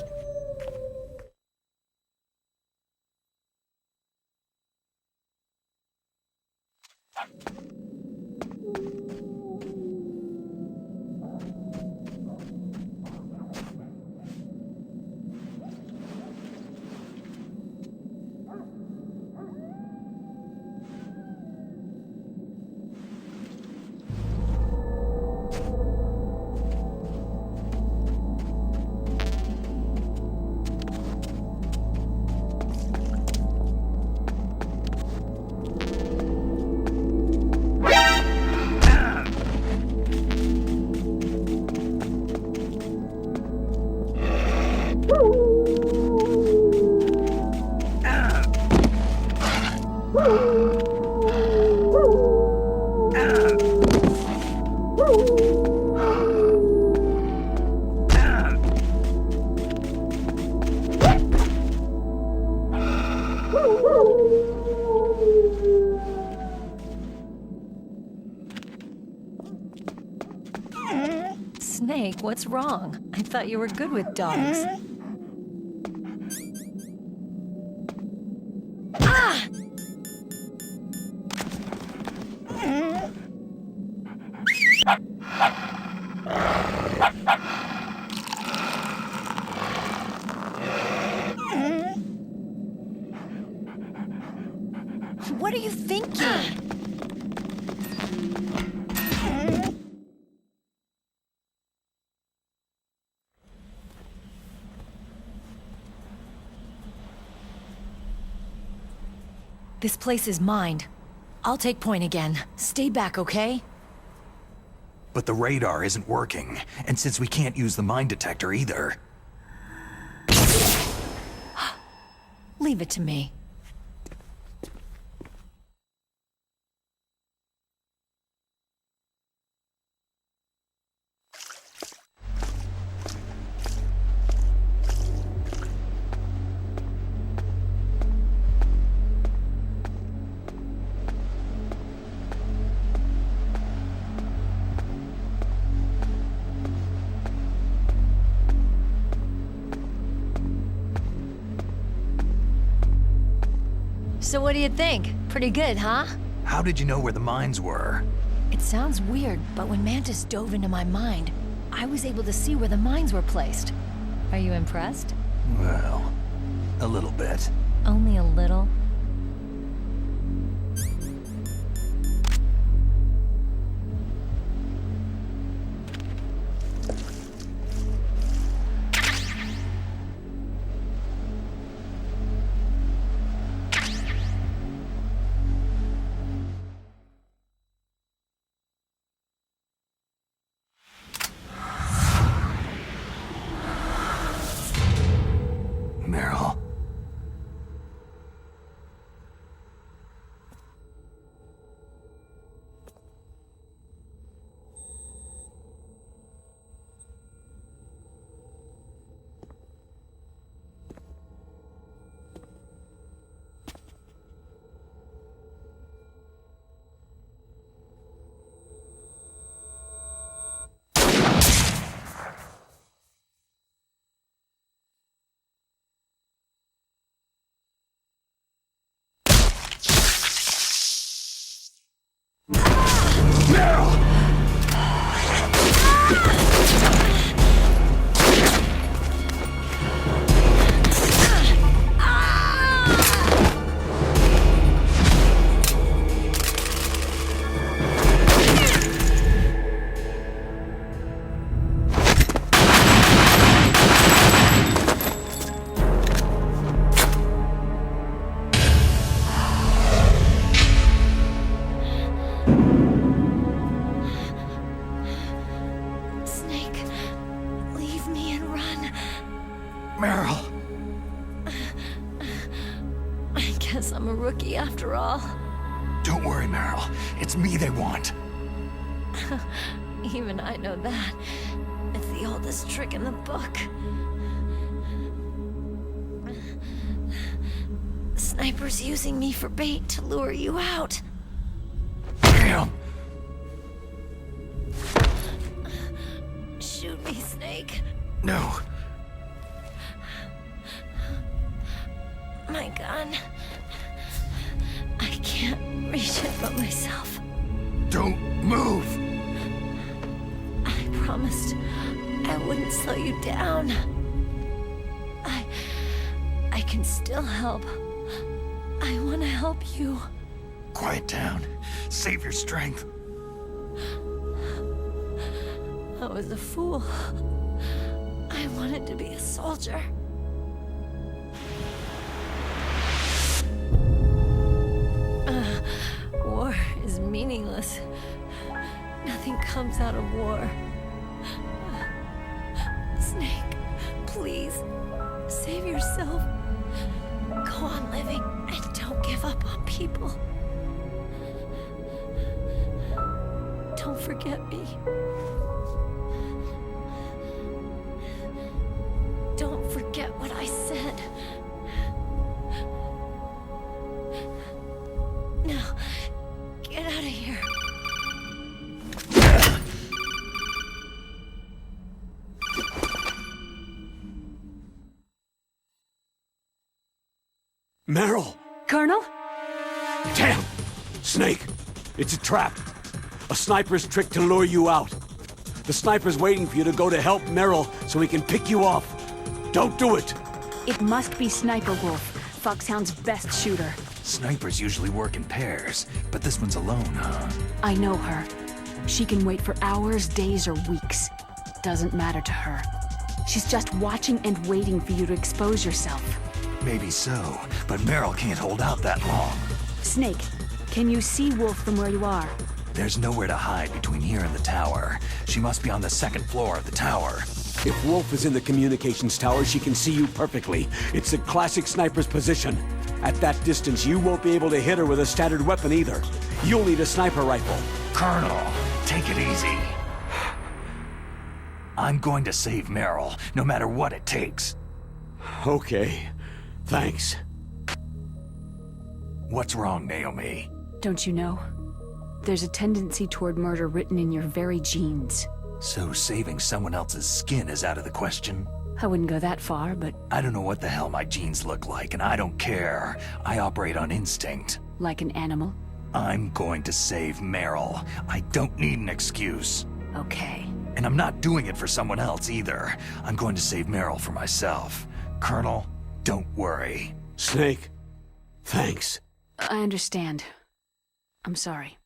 Snake, what's wrong? I thought you were good with dogs. Ah! What are you thinking? This place is mine. I'll take point again. Stay back, okay? But the radar isn't working, and since we can't use the mine detector either... Leave it to me. So what do you think? Pretty good, huh? How did you know where the mines were? It sounds weird, but when Mantis dove into my mind, I was able to see where the mines were placed. Are you impressed? Well, a little bit. Only a little? Meryl. Meryl. I guess I'm a rookie after all. Don't worry, Meryl. It's me they want. Even I know that. It's the oldest trick in the book. The sniper's using me for bait to lure you out. Damn! Shoot me, Snake. No. My gun. I can't reach it by myself. Don't move! I promised I wouldn't slow you down. I can still help. I want to help you. Quiet down. Save your strength. I was a fool. I wanted to be a soldier. War is meaningless. Nothing comes out of war. Snake, please, save yourself. Go on living and don't give up on people. Don't forget me. Don't forget what I said. Now, get out of here. Meryl! Colonel? Damn! Snake! It's a trap. A sniper's trick to lure you out. The sniper's waiting for you to go to help Meryl so he can pick you off. Don't do it! It must be Sniper Wolf, Foxhound's best shooter. Snipers usually work in pairs, but this one's alone, huh? I know her. She can wait for hours, days, or weeks. Doesn't matter to her. She's just watching and waiting for you to expose yourself. Maybe so, but Meryl can't hold out that long. Snake, can you see Wolf from where you are? There's nowhere to hide between here and the tower. She must be on the second floor of the tower. If Wolf is in the communications tower, she can see you perfectly. It's the classic sniper's position. At that distance, you won't be able to hit her with a standard weapon either. You'll need a sniper rifle. Colonel, take it easy. I'm going to save Meryl, no matter what it takes. Okay. Thanks. What's wrong, Naomi? Don't you know? There's a tendency toward murder written in your very genes. So saving someone else's skin is out of the question? I wouldn't go that far, but I don't know what the hell my genes look like, and I don't care. I operate on instinct. like an animal? I'm going to save Meryl. I don't need an excuse. Okay. And I'm not doing it for someone else either. I'm going to save Meryl for myself. Colonel, don't worry. Snake, thanks. I understand. I'm sorry.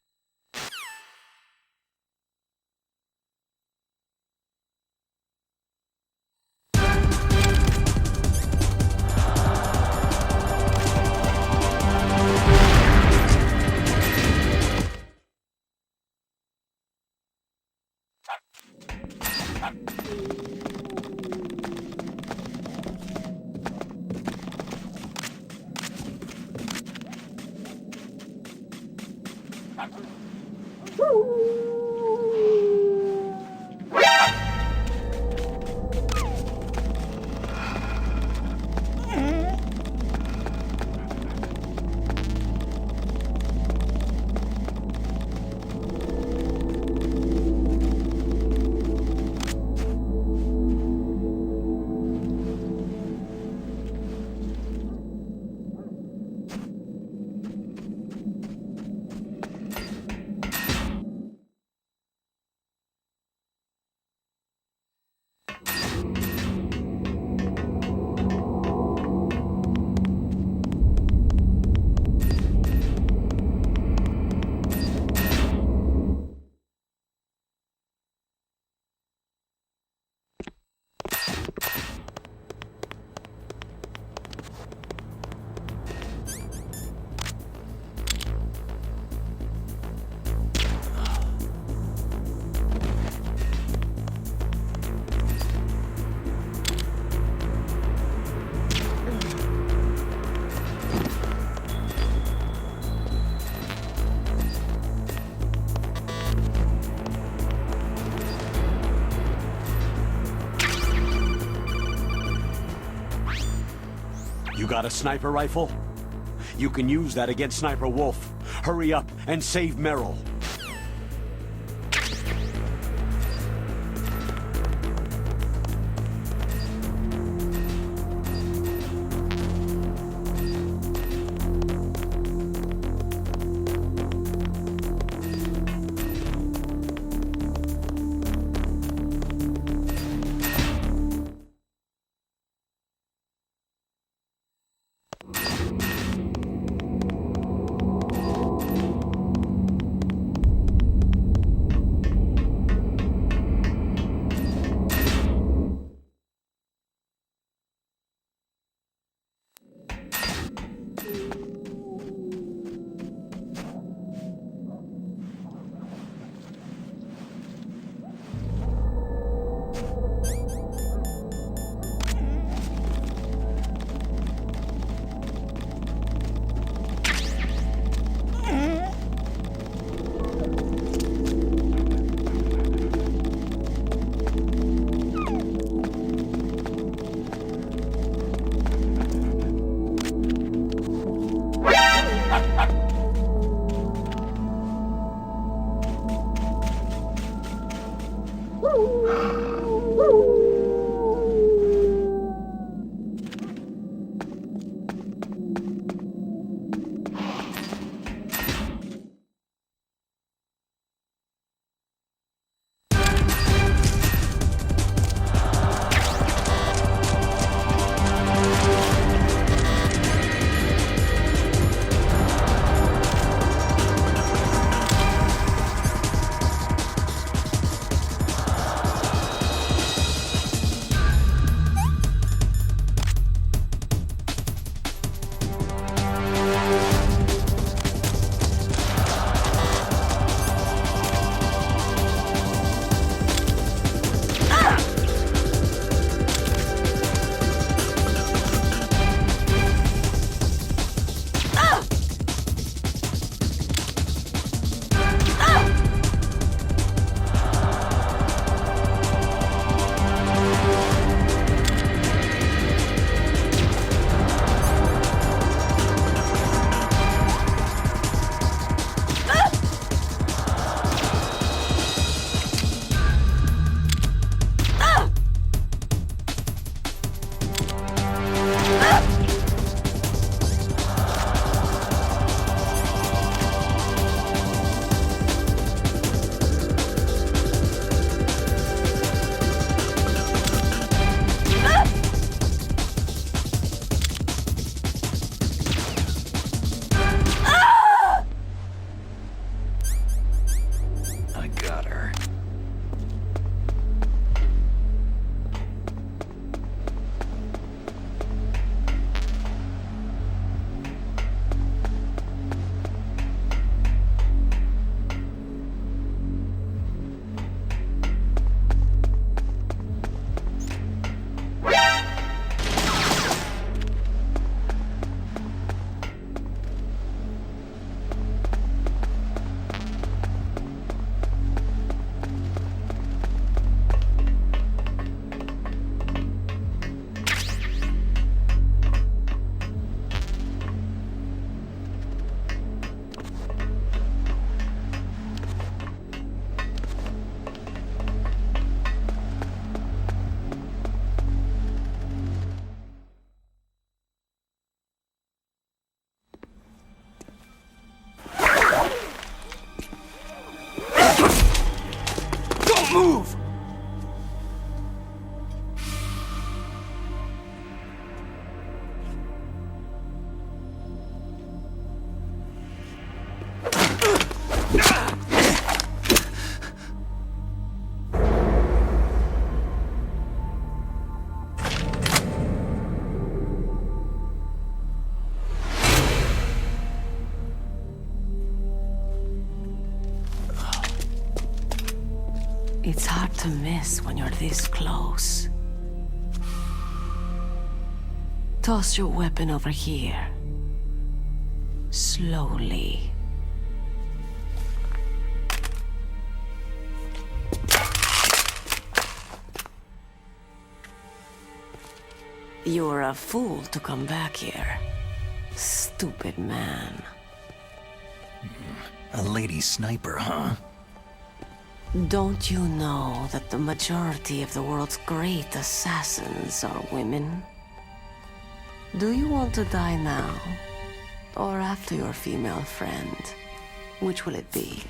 You got a sniper rifle? You can use that against Sniper Wolf. Hurry up and save Meryl. It's hard to miss when you're this close. Toss your weapon over here. Slowly. You're a fool to come back here. Stupid man. A lady sniper, huh? Don't you know that the majority of the world's great assassins are women? Do you want to die now? Or after your female friend? Which will it be?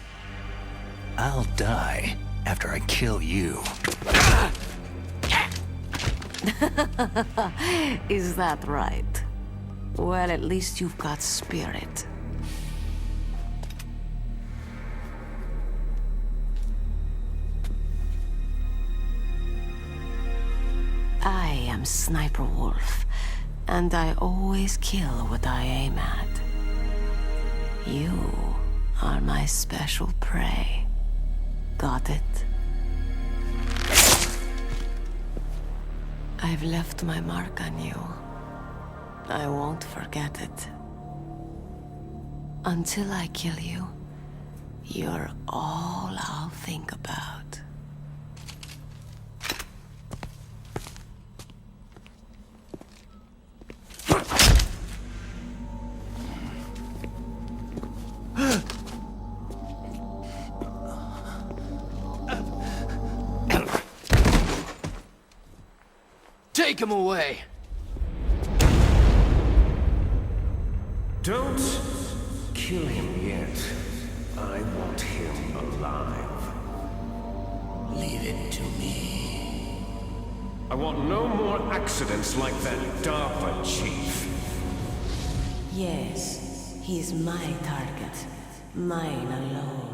I'll die after I kill you. Is that right? Well, at least you've got spirit. I am Sniper Wolf, and I always kill what I aim at. You are my special prey. Got it? I've left my mark on you. I won't forget it. Until I kill you, you're all I'll think about. Take him away! Don't kill him yet. I want him alive. Leave it to me. I want no more accidents like that DARPA chief. Yes, he's my target. Mine alone.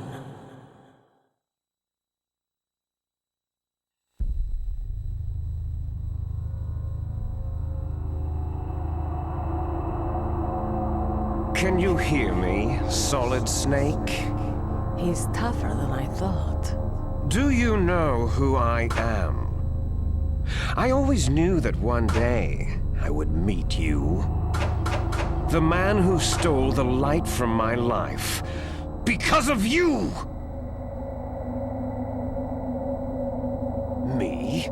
Can you hear me, Solid Snake? He's tougher than I thought. Do you know who I am? I always knew that one day I would meet you. The man who stole the light from my life because of you! Me?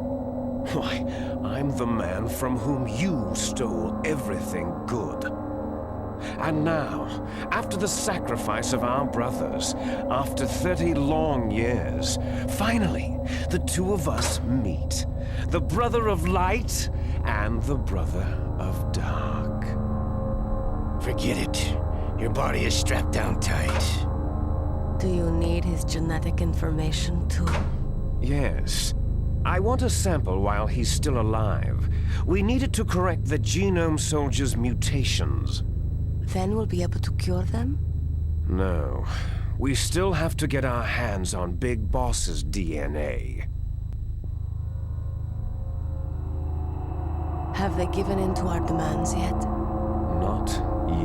Why, I'm the man from whom you stole everything good. And now, after the sacrifice of our brothers, after 30 long years, finally, the two of us meet. The brother of light and the brother of dark. Forget it. Your body is strapped down tight. Do you need his genetic information too? Yes. I want a sample while he's still alive. We need it to correct the Genome Soldier's mutations. Then we'll be able to cure them? No. We still have to get our hands on Big Boss's DNA. Have they given in to our demands yet? Not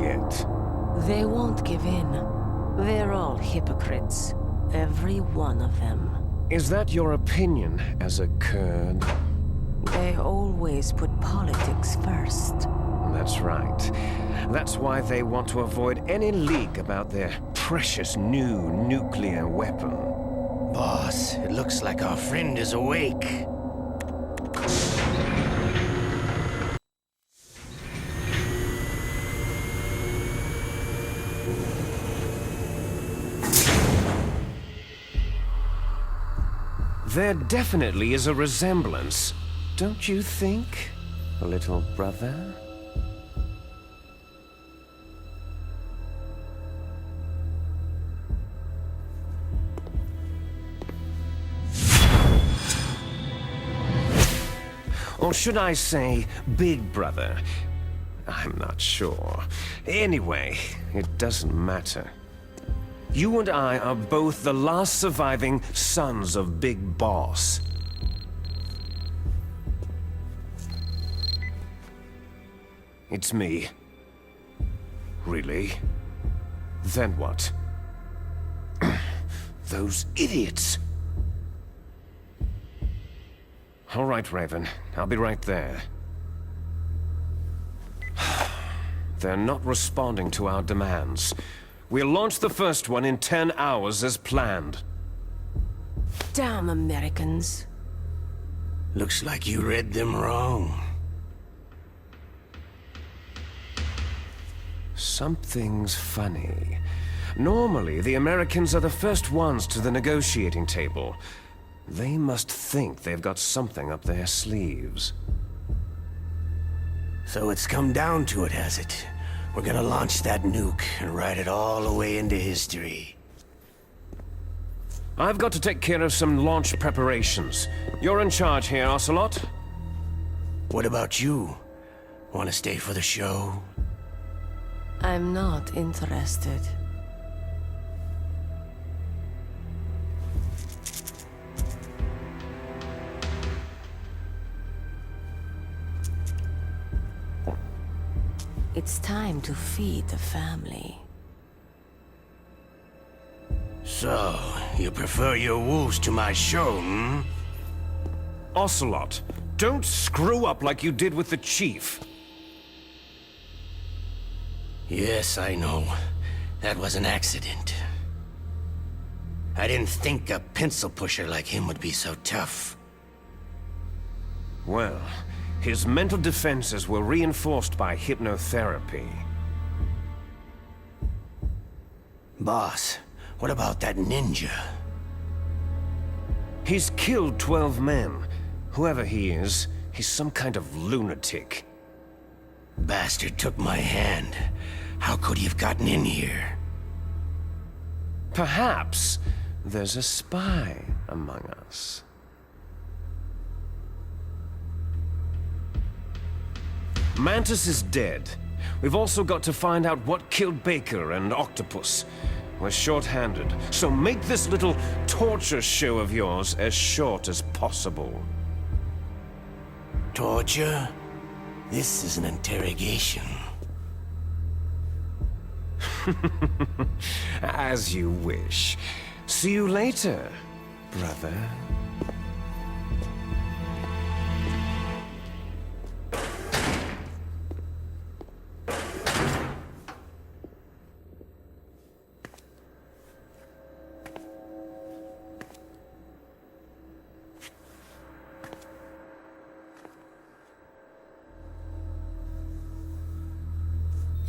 yet. They won't give in. They're all hypocrites. Every one of them. Is that your opinion as a Kurd? They always put politics first. That's right. That's why they want to avoid any leak about their precious new nuclear weapon. Boss, it looks like our friend is awake. There definitely is a resemblance, don't you think, little brother? Or should I say, big brother? I'm not sure. Anyway, it doesn't matter. You and I are both the last surviving sons of Big Boss. It's me. Really? Then what? Those idiots! All right, Raven. I'll be right there. They're not responding to our demands. We'll launch the first one in 10 hours as planned. Damn Americans. Looks like you read them wrong. Something's funny. Normally, the Americans are the first ones to the negotiating table. They must think they've got something up their sleeves. So it's come down to it, has it? We're gonna launch that nuke and write it all away into history. I've got to take care of some launch preparations. You're in charge here, Ocelot. What about you? Wanna stay for the show? I'm not interested. It's time to feed the family. So, you prefer your wolves to my show, hmm? Ocelot, don't screw up like you did with the Chief. Yes, I know. That was an accident. I didn't think a pencil pusher like him would be so tough. Well, his mental defenses were reinforced by hypnotherapy. Boss, what about that ninja? He's killed 12 men. Whoever he is, he's some kind of lunatic. Bastard took my hand. How could he have gotten in here? Perhaps there's a spy among us. Mantis is dead. We've also got to find out what killed Baker and Octopus. We're short-handed, so make this little torture show of yours as short as possible. Torture? This is an interrogation. As you wish. See you later, brother.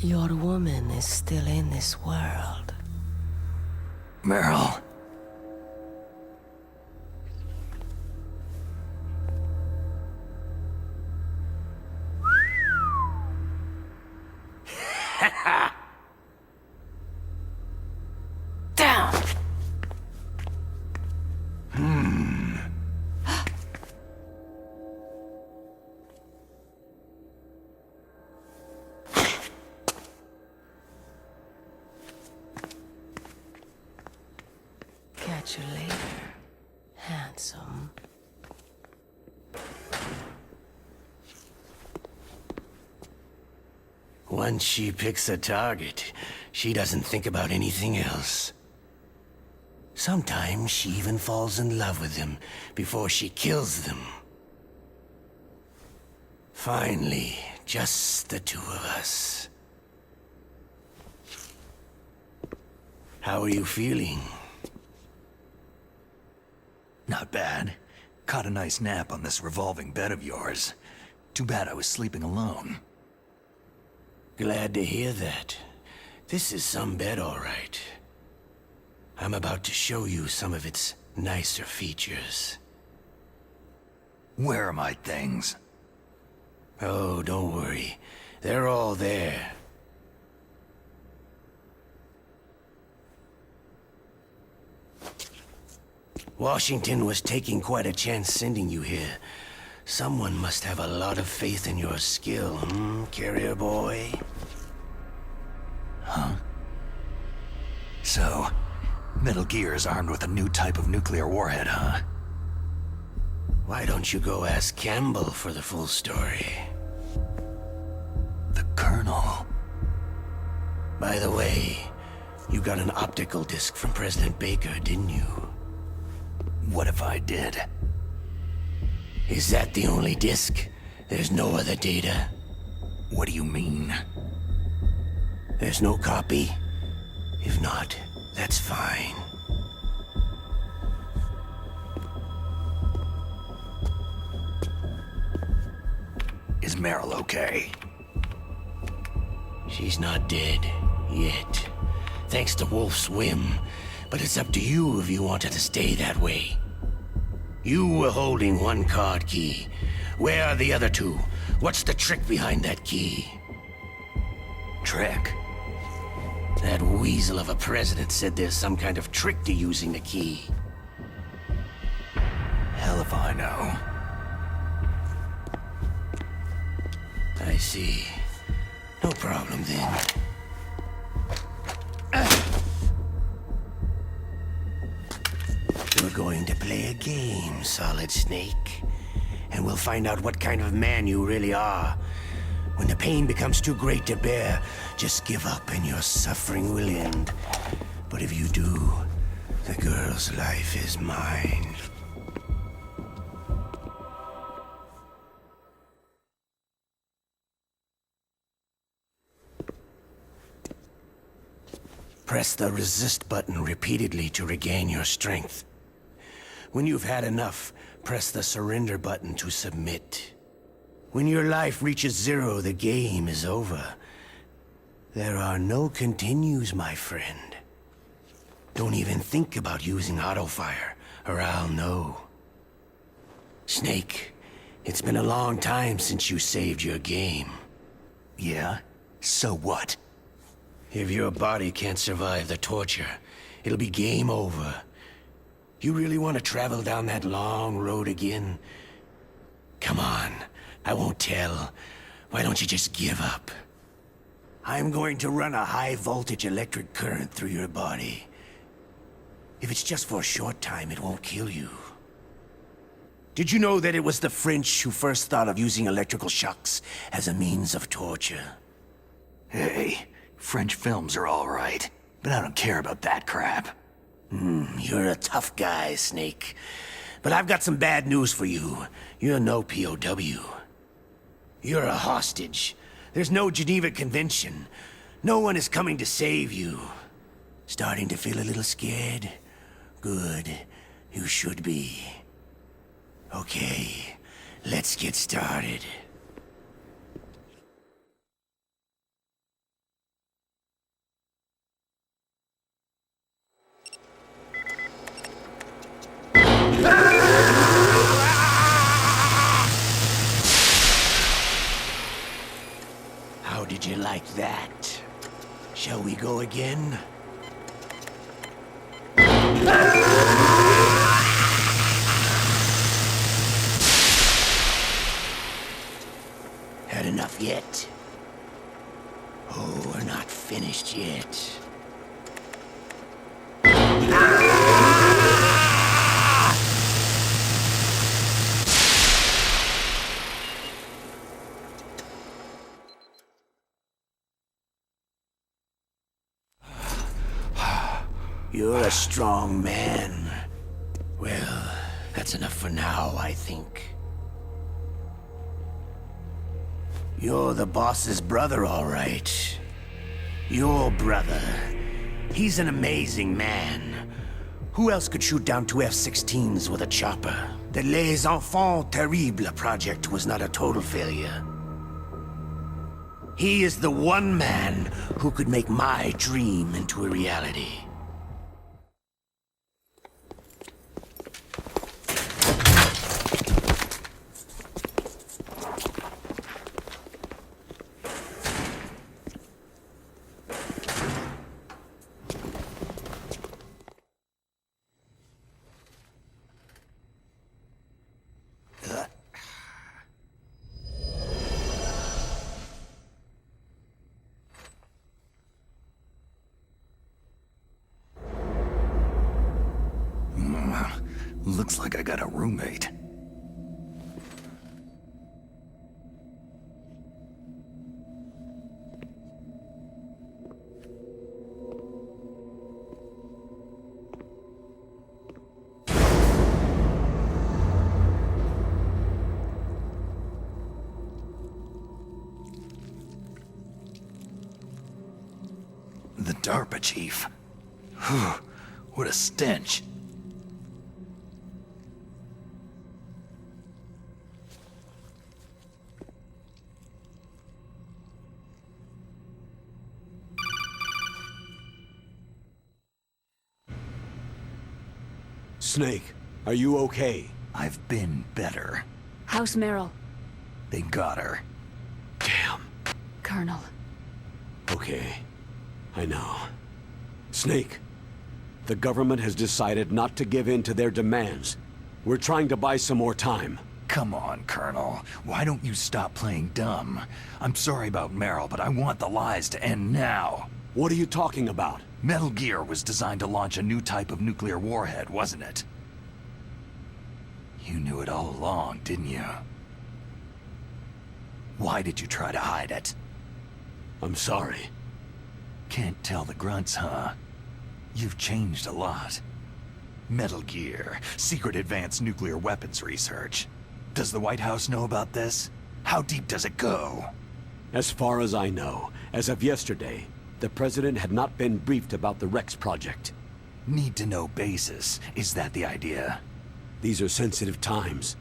Your woman is still in this world. Meryl. Down! Catch you later, handsome. Once she picks a target, she doesn't think about anything else. Sometimes she even falls in love with them before she kills them. Finally, just the two of us. How are you feeling? Not bad. Caught a nice nap on this revolving bed of yours. Too bad I was sleeping alone. Glad to hear that. This is some bed, all right. I'm about to show you some of its nicer features. Where are my things? Oh, don't worry. They're all there. Washington was taking quite a chance sending you here. Someone must have a lot of faith in your skill, carrier boy? Huh? So, Metal Gear is armed with a new type of nuclear warhead, huh? Why don't you go ask Campbell for the full story? The Colonel. By the way, you got an optical disc from President Baker, didn't you? What if I did? Is that the only disk? There's no other data? What do you mean? There's no copy? If not, that's fine. Is Meryl okay? She's not dead, yet. Thanks to Wolf's whim. But it's up to you if you want her to stay that way. You were holding one card key. Where are the other two? What's the trick behind that key? Trick? That weasel of a president said there's some kind of trick to using the key. Hell if I know. I see. No problem then. We're going to play a game, Solid Snake. And we'll find out what kind of man you really are. When the pain becomes too great to bear, just give up and your suffering will end. But if you do, the girl's life is mine. Press the resist button repeatedly to regain your strength. When you've had enough, press the surrender button to submit. When your life reaches 0, the game is over. There are no continues, my friend. Don't even think about using auto-fire, or I'll know. Snake, it's been a long time since you saved your game. Yeah? So what? If your body can't survive the torture, it'll be game over. You really want to travel down that long road again? Come on, I won't tell. Why don't you just give up? I'm going to run a high-voltage electric current through your body. If it's just for a short time, it won't kill you. Did you know that it was the French who first thought of using electrical shocks as a means of torture? Hey, French films are all right, but I don't care about that crap. You're a tough guy, Snake. But I've got some bad news for you. You're no POW. You're a hostage. There's no Geneva Convention. No one is coming to save you. Starting to feel a little scared? Good. You should be. Okay, let's get started. How did you like that? Shall we go again? Had enough yet? Oh, we're not finished yet. You're a strong man. Well, that's enough for now, I think. You're the boss's brother, all right. Your brother. He's an amazing man. Who else could shoot down 2 F-16s with a chopper? The Les Enfants Terribles project was not a total failure. He is the one man who could make my dream into a reality. Looks like I got a roommate. Chief. What a stench. Snake, are you okay? I've been better. How's Meryl? They got her. Damn. Colonel. Okay. I know. Snake, the government has decided not to give in to their demands. We're trying to buy some more time. Come on, Colonel. Why don't you stop playing dumb? I'm sorry about Meryl, but I want the lies to end now. What are you talking about? Metal Gear was designed to launch a new type of nuclear warhead, wasn't it? You knew it all along, didn't you? Why did you try to hide it? I'm sorry. Can't tell the grunts, huh? You've changed a lot. Metal Gear, secret advanced nuclear weapons research. Does the White House know about this? How deep does it go? As far as I know, as of yesterday, the President had not been briefed about the Rex project. Need-to-know basis. Is that the idea? These are sensitive times.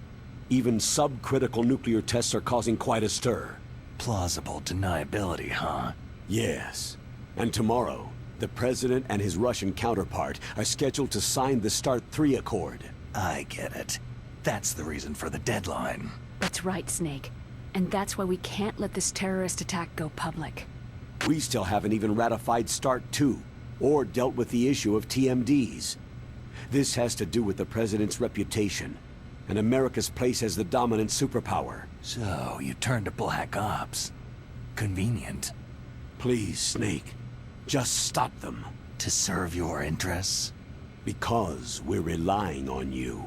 Even subcritical nuclear tests are causing quite a stir. Plausible deniability, huh? Yes. And tomorrow, the President and his Russian counterpart are scheduled to sign the START 3 Accord. I get it. That's the reason for the deadline. That's right, Snake. And that's why we can't let this terrorist attack go public. We still haven't even ratified START 2, or dealt with the issue of TMDs. This has to do with the President's reputation, and America's place as the dominant superpower. So, you turned to Black Ops. Convenient. Please, Snake, just stop them. To serve your interests? Because we're relying on you.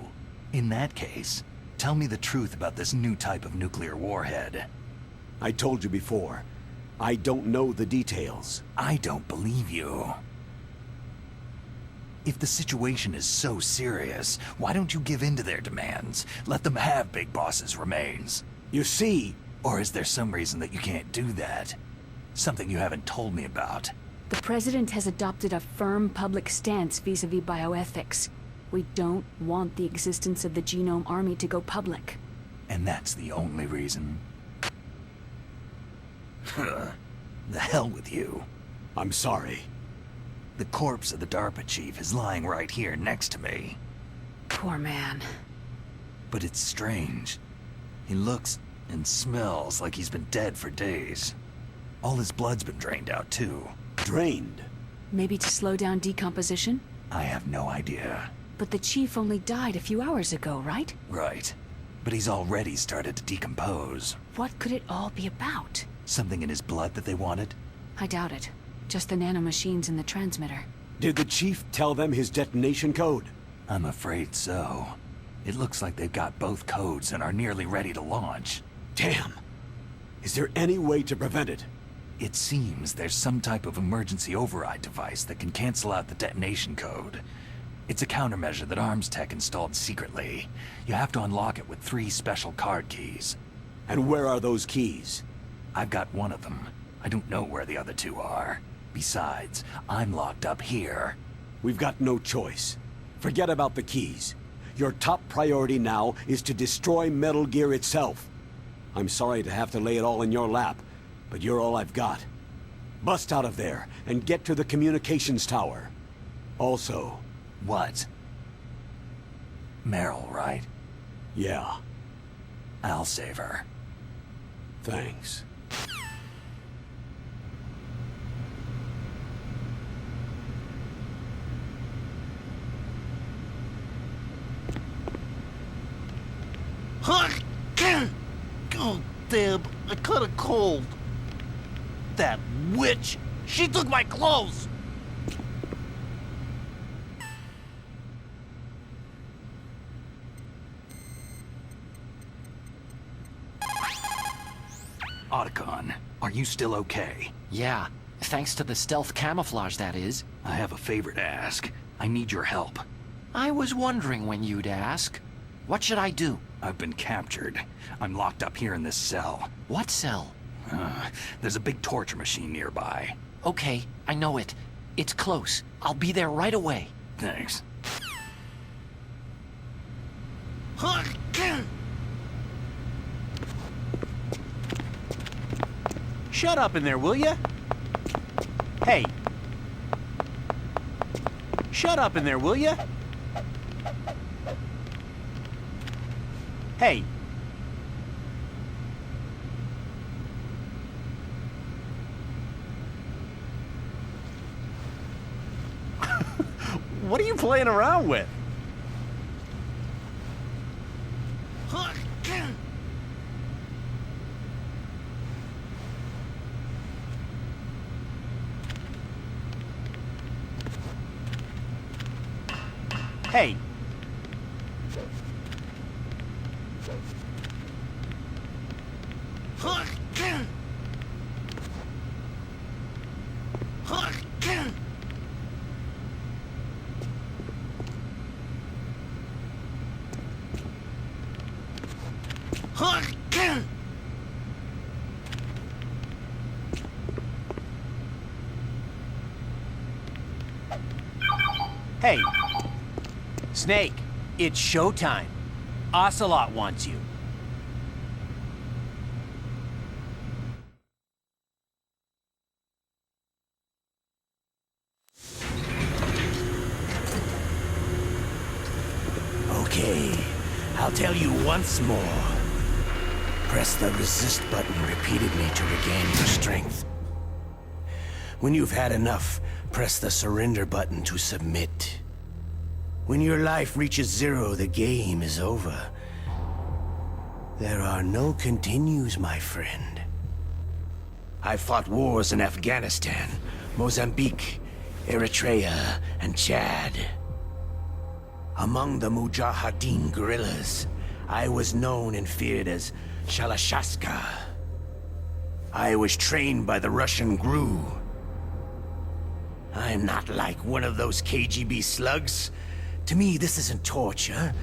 In that case, tell me the truth about this new type of nuclear warhead. I told you before, I don't know the details. I don't believe you. If the situation is so serious, why don't you give in to their demands? Let them have Big Boss's remains. You see... Or is there some reason that you can't do that? Something you haven't told me about. The President has adopted a firm public stance vis-a-vis bioethics. We don't want the existence of the Genome Army to go public. And that's the only reason? The hell with you. I'm sorry. The corpse of the DARPA chief is lying right here next to me. Poor man. But it's strange. He looks and smells like he's been dead for days. All his blood's been drained out, too. Drained? Maybe to slow down decomposition? I have no idea. But the chief only died a few hours ago, right? Right. But he's already started to decompose. What could it all be about? Something in his blood that they wanted? I doubt it. Just the nanomachines in the transmitter. Did the chief tell them his detonation code? I'm afraid so. It looks like they've got both codes and are nearly ready to launch. Damn! Is there any way to prevent it? It seems there's some type of emergency override device that can cancel out the detonation code. It's a countermeasure that Arms Tech installed secretly. You have to unlock it with 3 special card keys. And where are those keys? I've got one of them. I don't know where the other 2 are. Besides, I'm locked up here. We've got no choice. Forget about the keys. Your top priority now is to destroy Metal Gear itself. I'm sorry to have to lay it all in your lap, but you're all I've got. Bust out of there and get to the communications tower. Also... What? Meryl, right? Yeah. I'll save her. Thanks. Oh, damn, I caught a cold. That witch! She took my clothes! Otacon, are you still okay? Yeah, thanks to the stealth camouflage, that is. I have a favor to ask. I need your help. I was wondering when you'd ask. What should I do? I've been captured. I'm locked up here in this cell. What cell? There's a big torture machine nearby. Okay, I know it. It's close. I'll be there right away. Thanks. Shut up in there, will ya? Hey. Shut up in there, will ya? Hey. What are you playing around with? Hey. Hey. Snake, it's showtime. Ocelot wants you. Okay, I'll tell you once more. Press the resist button repeatedly to regain your strength. When you've had enough, press the surrender button to submit. When your life reaches 0, the game is over. There are no continues, my friend. I fought wars in Afghanistan, Mozambique, Eritrea, and Chad. Among the Mujahideen guerrillas, I was known and feared as Shalashaska. I was trained by the Russian GRU. I'm not like one of those KGB slugs. To me, this isn't torture.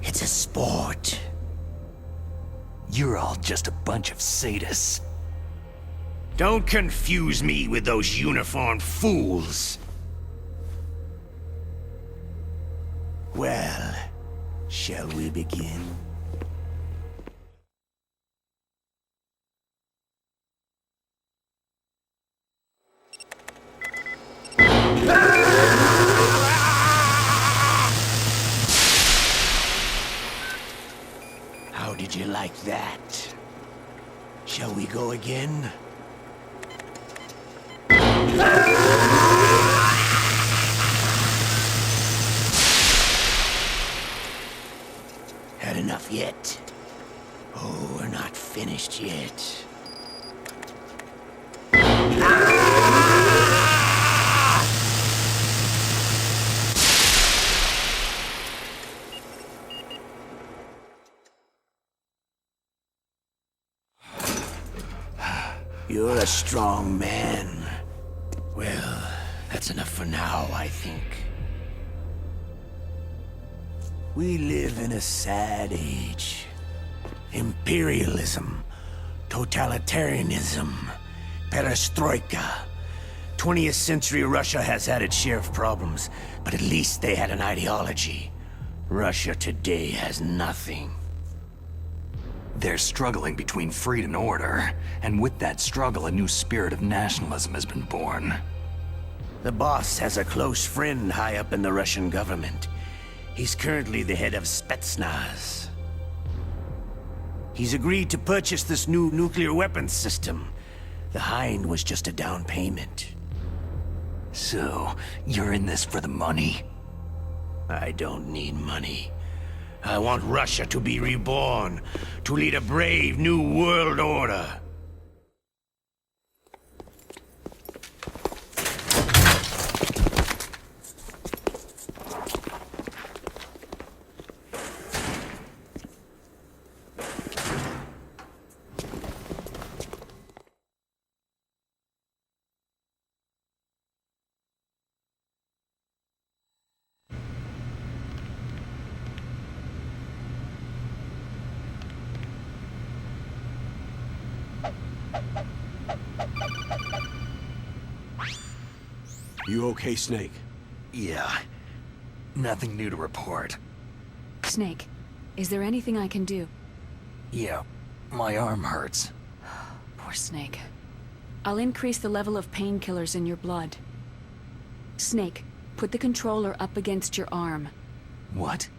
It's a sport. You're all just a bunch of sadists. Don't confuse me with those uniformed fools. Well, shall we begin? How did you like that? Shall we go again? Had enough yet? Oh, we're not finished yet. You're a strong man. Well, that's enough for now, I think. We live in a sad age. Imperialism, totalitarianism, perestroika. 20th century Russia has had its share of problems, but at least they had an ideology. Russia today has nothing. They're struggling between freedom and order, and with that struggle, a new spirit of nationalism has been born. The boss has a close friend high up in the Russian government. He's currently the head of Spetsnaz. He's agreed to purchase this new nuclear weapons system. The Hind was just a down payment. So, you're in this for the money? I don't need money. I want Russia to be reborn, to lead a brave new world order. You okay, Snake? Yeah. Nothing new to report. Snake, is there anything I can do? Yeah, my arm hurts. Poor Snake. I'll increase the level of painkillers in your blood. Snake, put the controller up against your arm. What?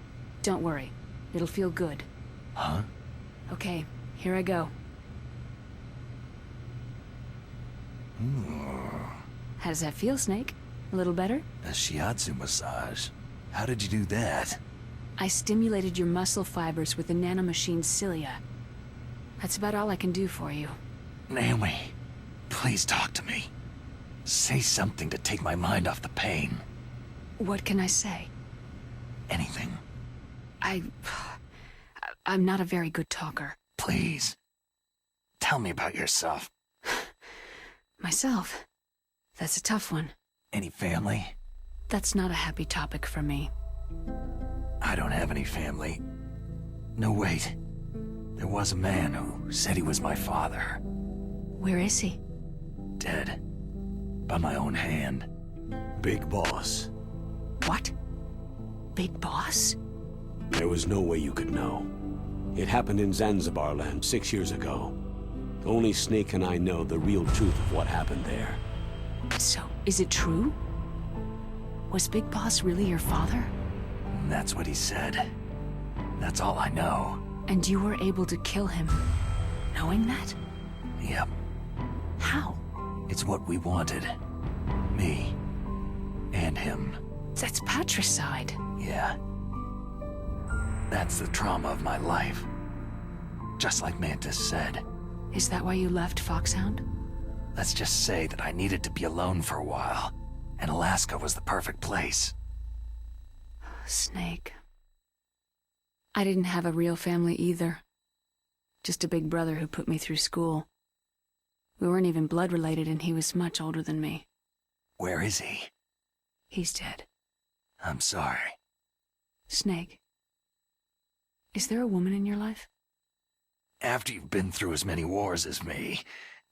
Don't worry. It'll feel good. Huh? Okay, here I go. How does that feel, Snake? A little better? A shiatsu massage. How did you do that? I stimulated your muscle fibers with the nanomachine's cilia. That's about all I can do for you. Naomi, please talk to me. Say something to take my mind off the pain. What can I say? Anything. I'm not a very good talker. Please. Tell me about yourself. Myself? That's a tough one. Any family? That's not a happy topic for me. I don't have any family. No, wait. There was a man who said he was my father. Where is he? Dead. By my own hand. Big Boss. What? Big Boss? There was no way you could know. It happened in Zanzibar land 6 years ago. Only Snake and I know the real truth of what happened there. So, is it true? Was Big Boss really your father? That's what he said. That's all I know. And you were able to kill him, knowing that? Yep. How? It's what we wanted. Me. And him. That's patricide. Yeah. That's the trauma of my life. Just like Mantis said. Is that why you left Foxhound? Let's just say that I needed to be alone for a while, and Alaska was the perfect place. Snake. I didn't have a real family either. Just a big brother who put me through school. We weren't even blood related, and he was much older than me. Where is he? He's dead. I'm sorry. Snake. Is there a woman in your life? After you've been through as many wars as me,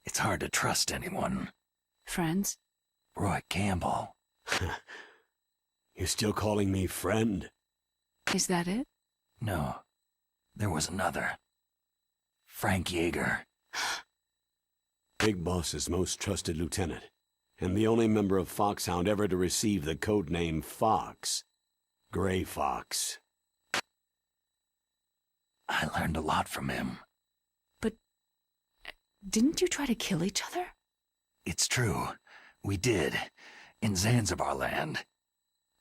it's hard to trust anyone. Friends? Roy Campbell. You're still calling me friend? Is that it? No. There was another. Frank Yeager. Big Boss's most trusted lieutenant, and the only member of Foxhound ever to receive the code name Fox. Gray Fox. I learned a lot from him. But didn't you try to kill each other? It's true. We did. In Zanzibar land.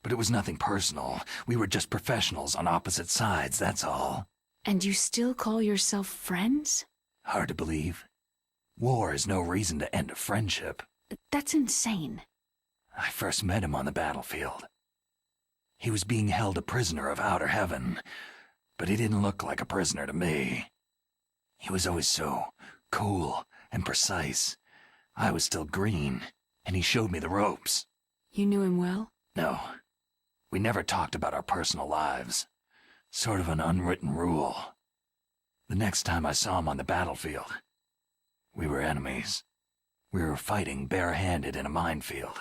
But it was nothing personal. We were just professionals on opposite sides, that's all. And you still call yourself friends? Hard to believe. War is no reason to end a friendship. That's insane. I first met him on the battlefield. He was being held a prisoner of outer heaven, but he didn't look like a prisoner to me. He was always so cool and precise. I was still green, and he showed me the ropes. You knew him well? No. We never talked about our personal lives. Sort of an unwritten rule. The next time I saw him on the battlefield, we were enemies. We were fighting bare-handed in a minefield.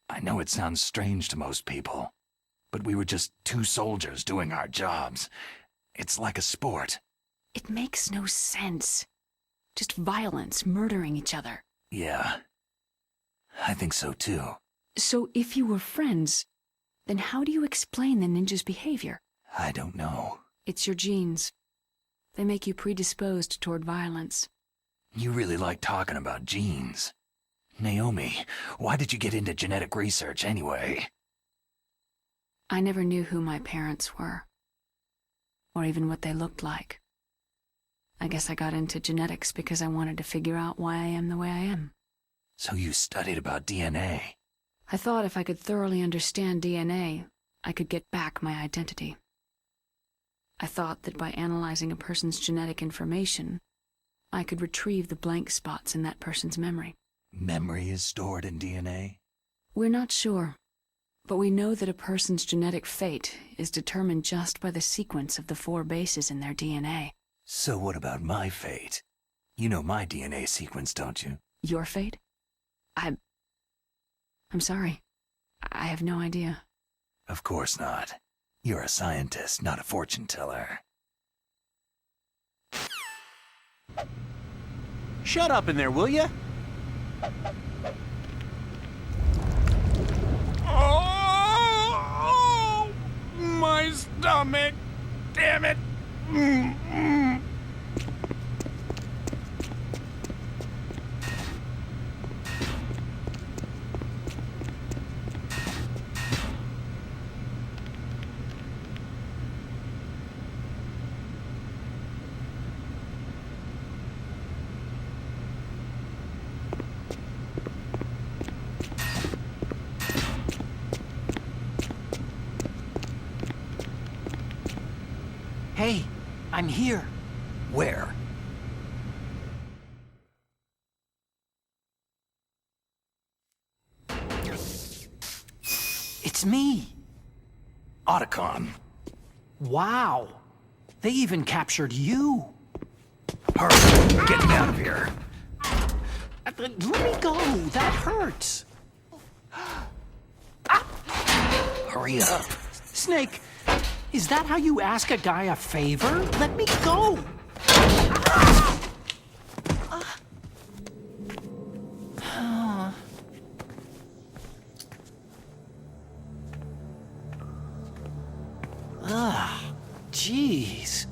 I know it sounds strange to most people, but we were just two soldiers doing our jobs. It's like a sport. It makes no sense. Just violence, murdering each other. Yeah. I think so too. So if you were friends, then how do you explain the ninja's behavior? I don't know. It's your genes. They make you predisposed toward violence. You really like talking about genes. Naomi, why did you get into genetic research anyway? I never knew who my parents were, or even what they looked like. I guess I got into genetics because I wanted to figure out why I am the way I am. So you studied about DNA? I thought if I could thoroughly understand DNA, I could get back my identity. I thought that by analyzing a person's genetic information, I could retrieve the blank spots in that person's memory. Memory is stored in DNA? We're not sure, but we know that a person's genetic fate is determined just by the sequence of the 4 bases in their DNA. So what about my fate? You know my DNA sequence, don't you? Your fate? I'm sorry. I have no idea. Of course not. You're a scientist, not a fortune teller. Shut up in there, will ya? Oh, my stomach! Damn it! Hey, I'm here. Where? It's me. Otacon. Wow. They even captured you. Hurry, get me out of here. Let me go. That hurts. Hurry up. Snake, is that how you ask a guy a favor? Let me go. Jeez.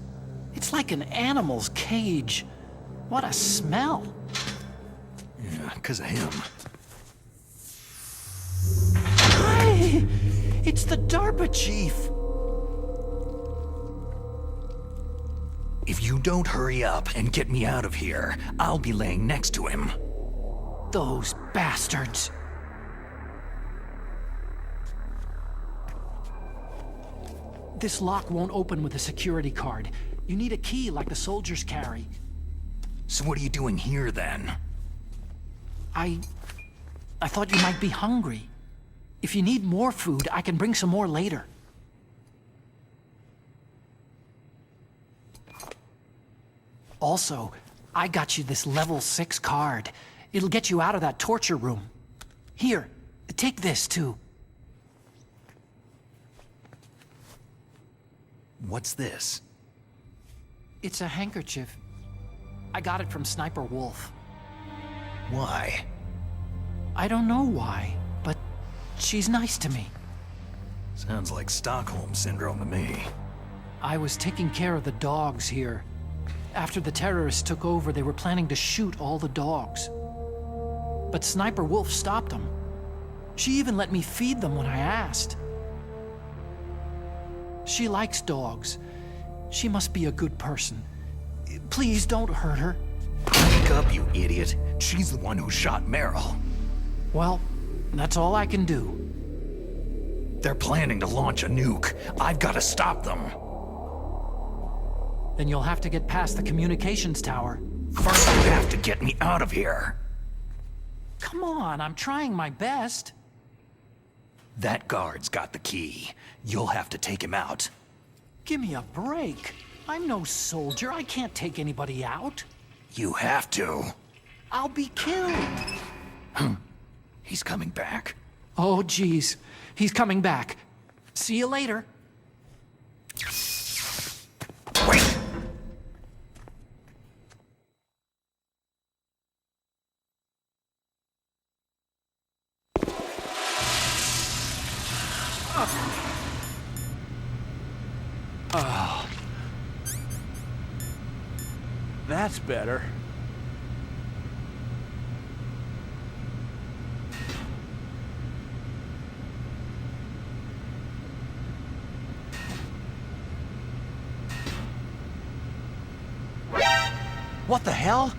It's like an animal's cage. What a smell. Yeah, 'cause of him. Hi! It's the DARPA chief. If you don't hurry up and get me out of here, I'll be laying next to him. Those bastards. This lock won't open with a security card. You need a key like the soldiers carry. So what are you doing here, then? I thought you might be hungry. If you need more food, I can bring some more later. Also, I got you this level 6 card. It'll get you out of that torture room. Here, take this too. What's this? It's a handkerchief. I got it from Sniper Wolf. Why? I don't know why, but she's nice to me. Sounds like Stockholm Syndrome to me. I was taking care of the dogs here. After the terrorists took over, they were planning to shoot all the dogs. But Sniper Wolf stopped them. She even let me feed them when I asked. She likes dogs. She must be a good person. Please don't hurt her. Wake up, you idiot. She's the one who shot Meryl. Well, that's all I can do. They're planning to launch a nuke. I've got to stop them. Then you'll have to get past the communications tower. First, you have to get me out of here. Come on, I'm trying my best. That guard's got the key. You'll have to take him out. Give me a break. I'm no soldier. I can't take anybody out. You have to. I'll be killed. He's coming back. Oh, geez. He's coming back. See you later. Wait! Oh. That's better. What the hell?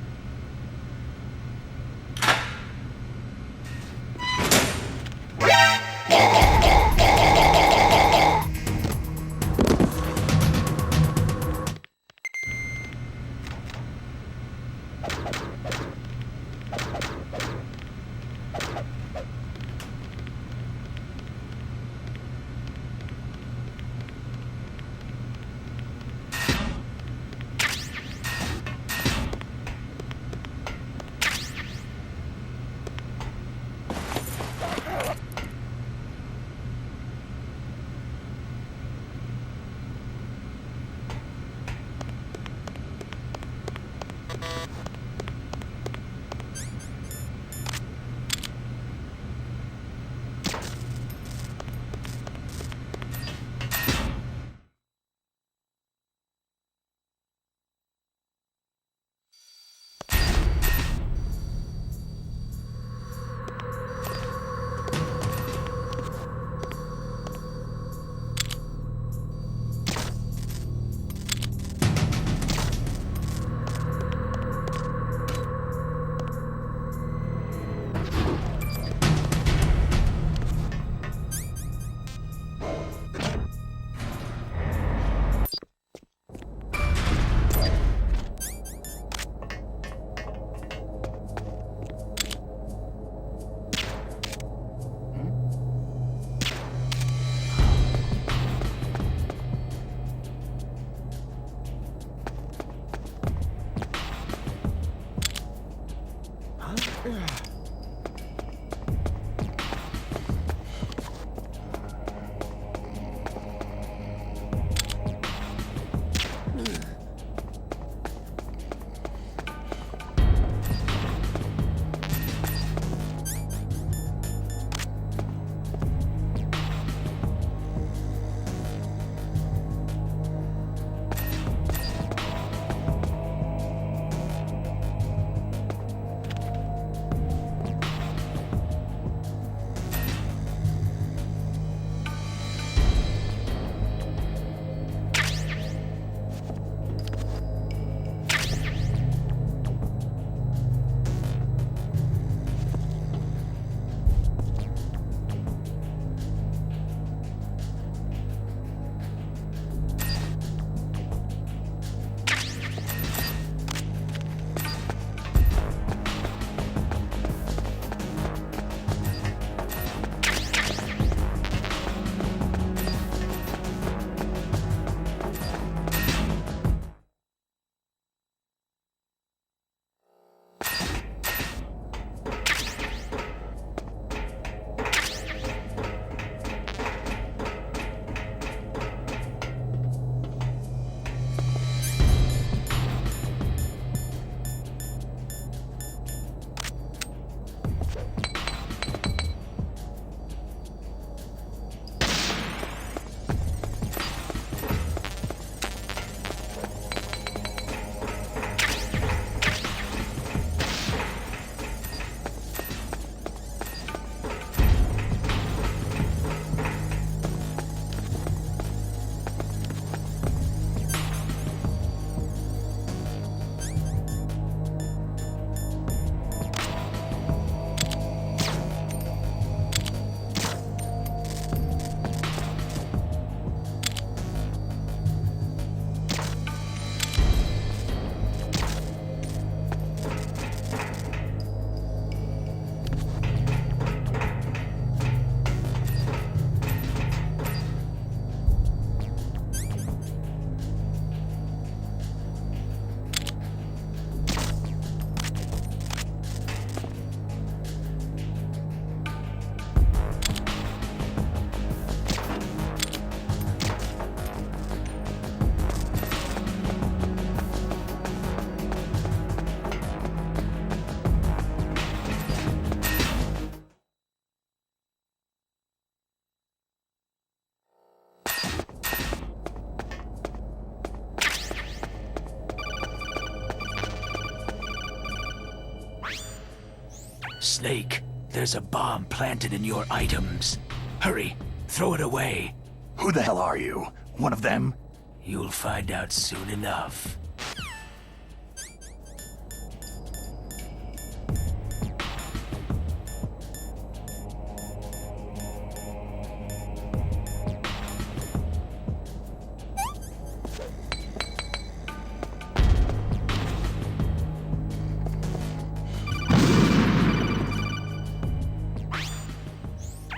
Snake, there's a bomb planted in your items. Hurry, throw it away. Who the hell are you? One of them? You'll find out soon enough.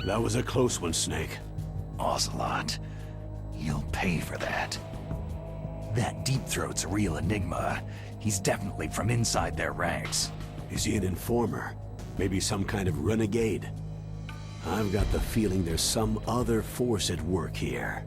That was a close one, Snake. Ocelot, you'll pay for that. That Deep Throat's a real enigma. He's definitely from inside their ranks. Is he an informer? Maybe some kind of renegade? I've got the feeling there's some other force at work here.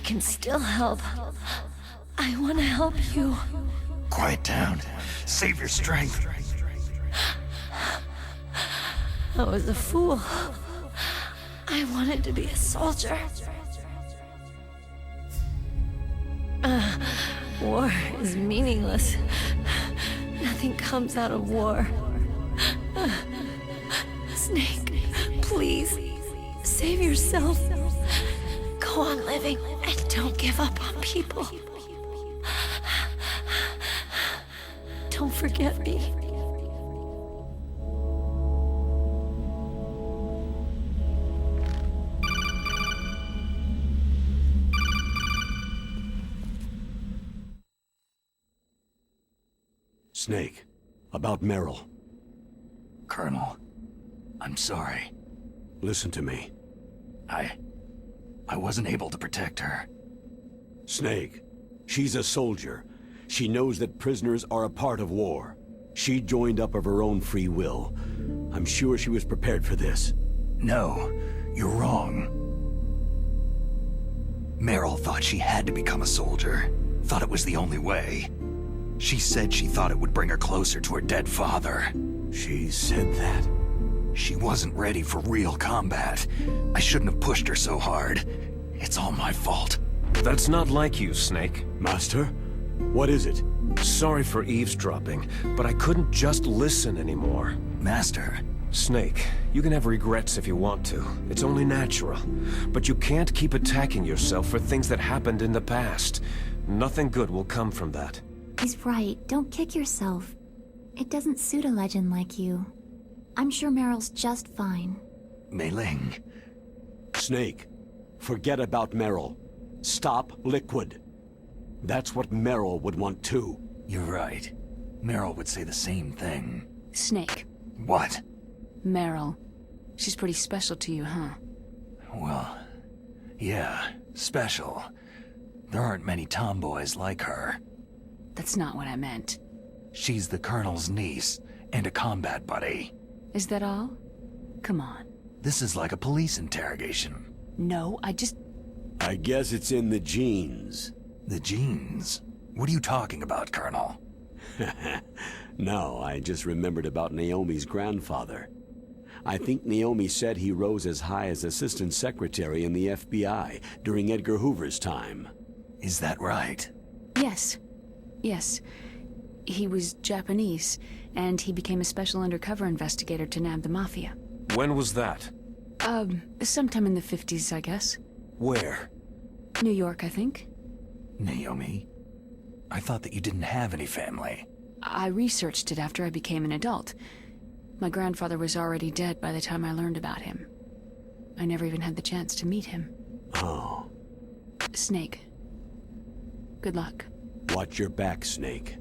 can still help. I want to help you. Quiet down. Save your strength. I was a fool. I wanted to be a soldier. War is meaningless. Nothing comes out of war. Snake, please, save yourself. Go on living and don't give up on people. Don't forget me. Snake, about Meryl. Colonel, I'm sorry. Listen to me. I wasn't able to protect her. Snake, she's a soldier. She knows that prisoners are a part of war. She joined up of her own free will. I'm sure she was prepared for this. No, you're wrong. Meryl thought she had to become a soldier. Thought it was the only way. She said she thought it would bring her closer to her dead father. She said that? She wasn't ready for real combat. I shouldn't have pushed her so hard. It's all my fault. That's not like you, Snake. Master? What is it? Sorry for eavesdropping, but I couldn't just listen anymore. Master. Snake, you can have regrets if you want to. It's only natural. But you can't keep attacking yourself for things that happened in the past. Nothing good will come from that. He's right. Don't kick yourself. It doesn't suit a legend like you. I'm sure Meryl's just fine. Mei Ling. Snake, forget about Meryl. Stop Liquid. That's what Meryl would want too. You're right. Meryl would say the same thing. Snake. What? Meryl. She's pretty special to you, huh? Well, yeah, special. There aren't many tomboys like her. That's not what I meant. She's the Colonel's niece and a combat buddy. Is that all? Come on. This is like a police interrogation. No, I guess it's in the genes. The genes? What are you talking about, Colonel? No, I just remembered about Naomi's grandfather. I think Naomi said he rose as high as assistant secretary in the FBI during Edgar Hoover's time. Is that right? Yes. Yes. He was Japanese, and he became a special undercover investigator to nab the Mafia. When was that? Sometime in the 50s, I guess. Where? New York, I think. Naomi? I thought that you didn't have any family. I researched it after I became an adult. My grandfather was already dead by the time I learned about him. I never even had the chance to meet him. Oh. Snake. Good luck. Watch your back, Snake.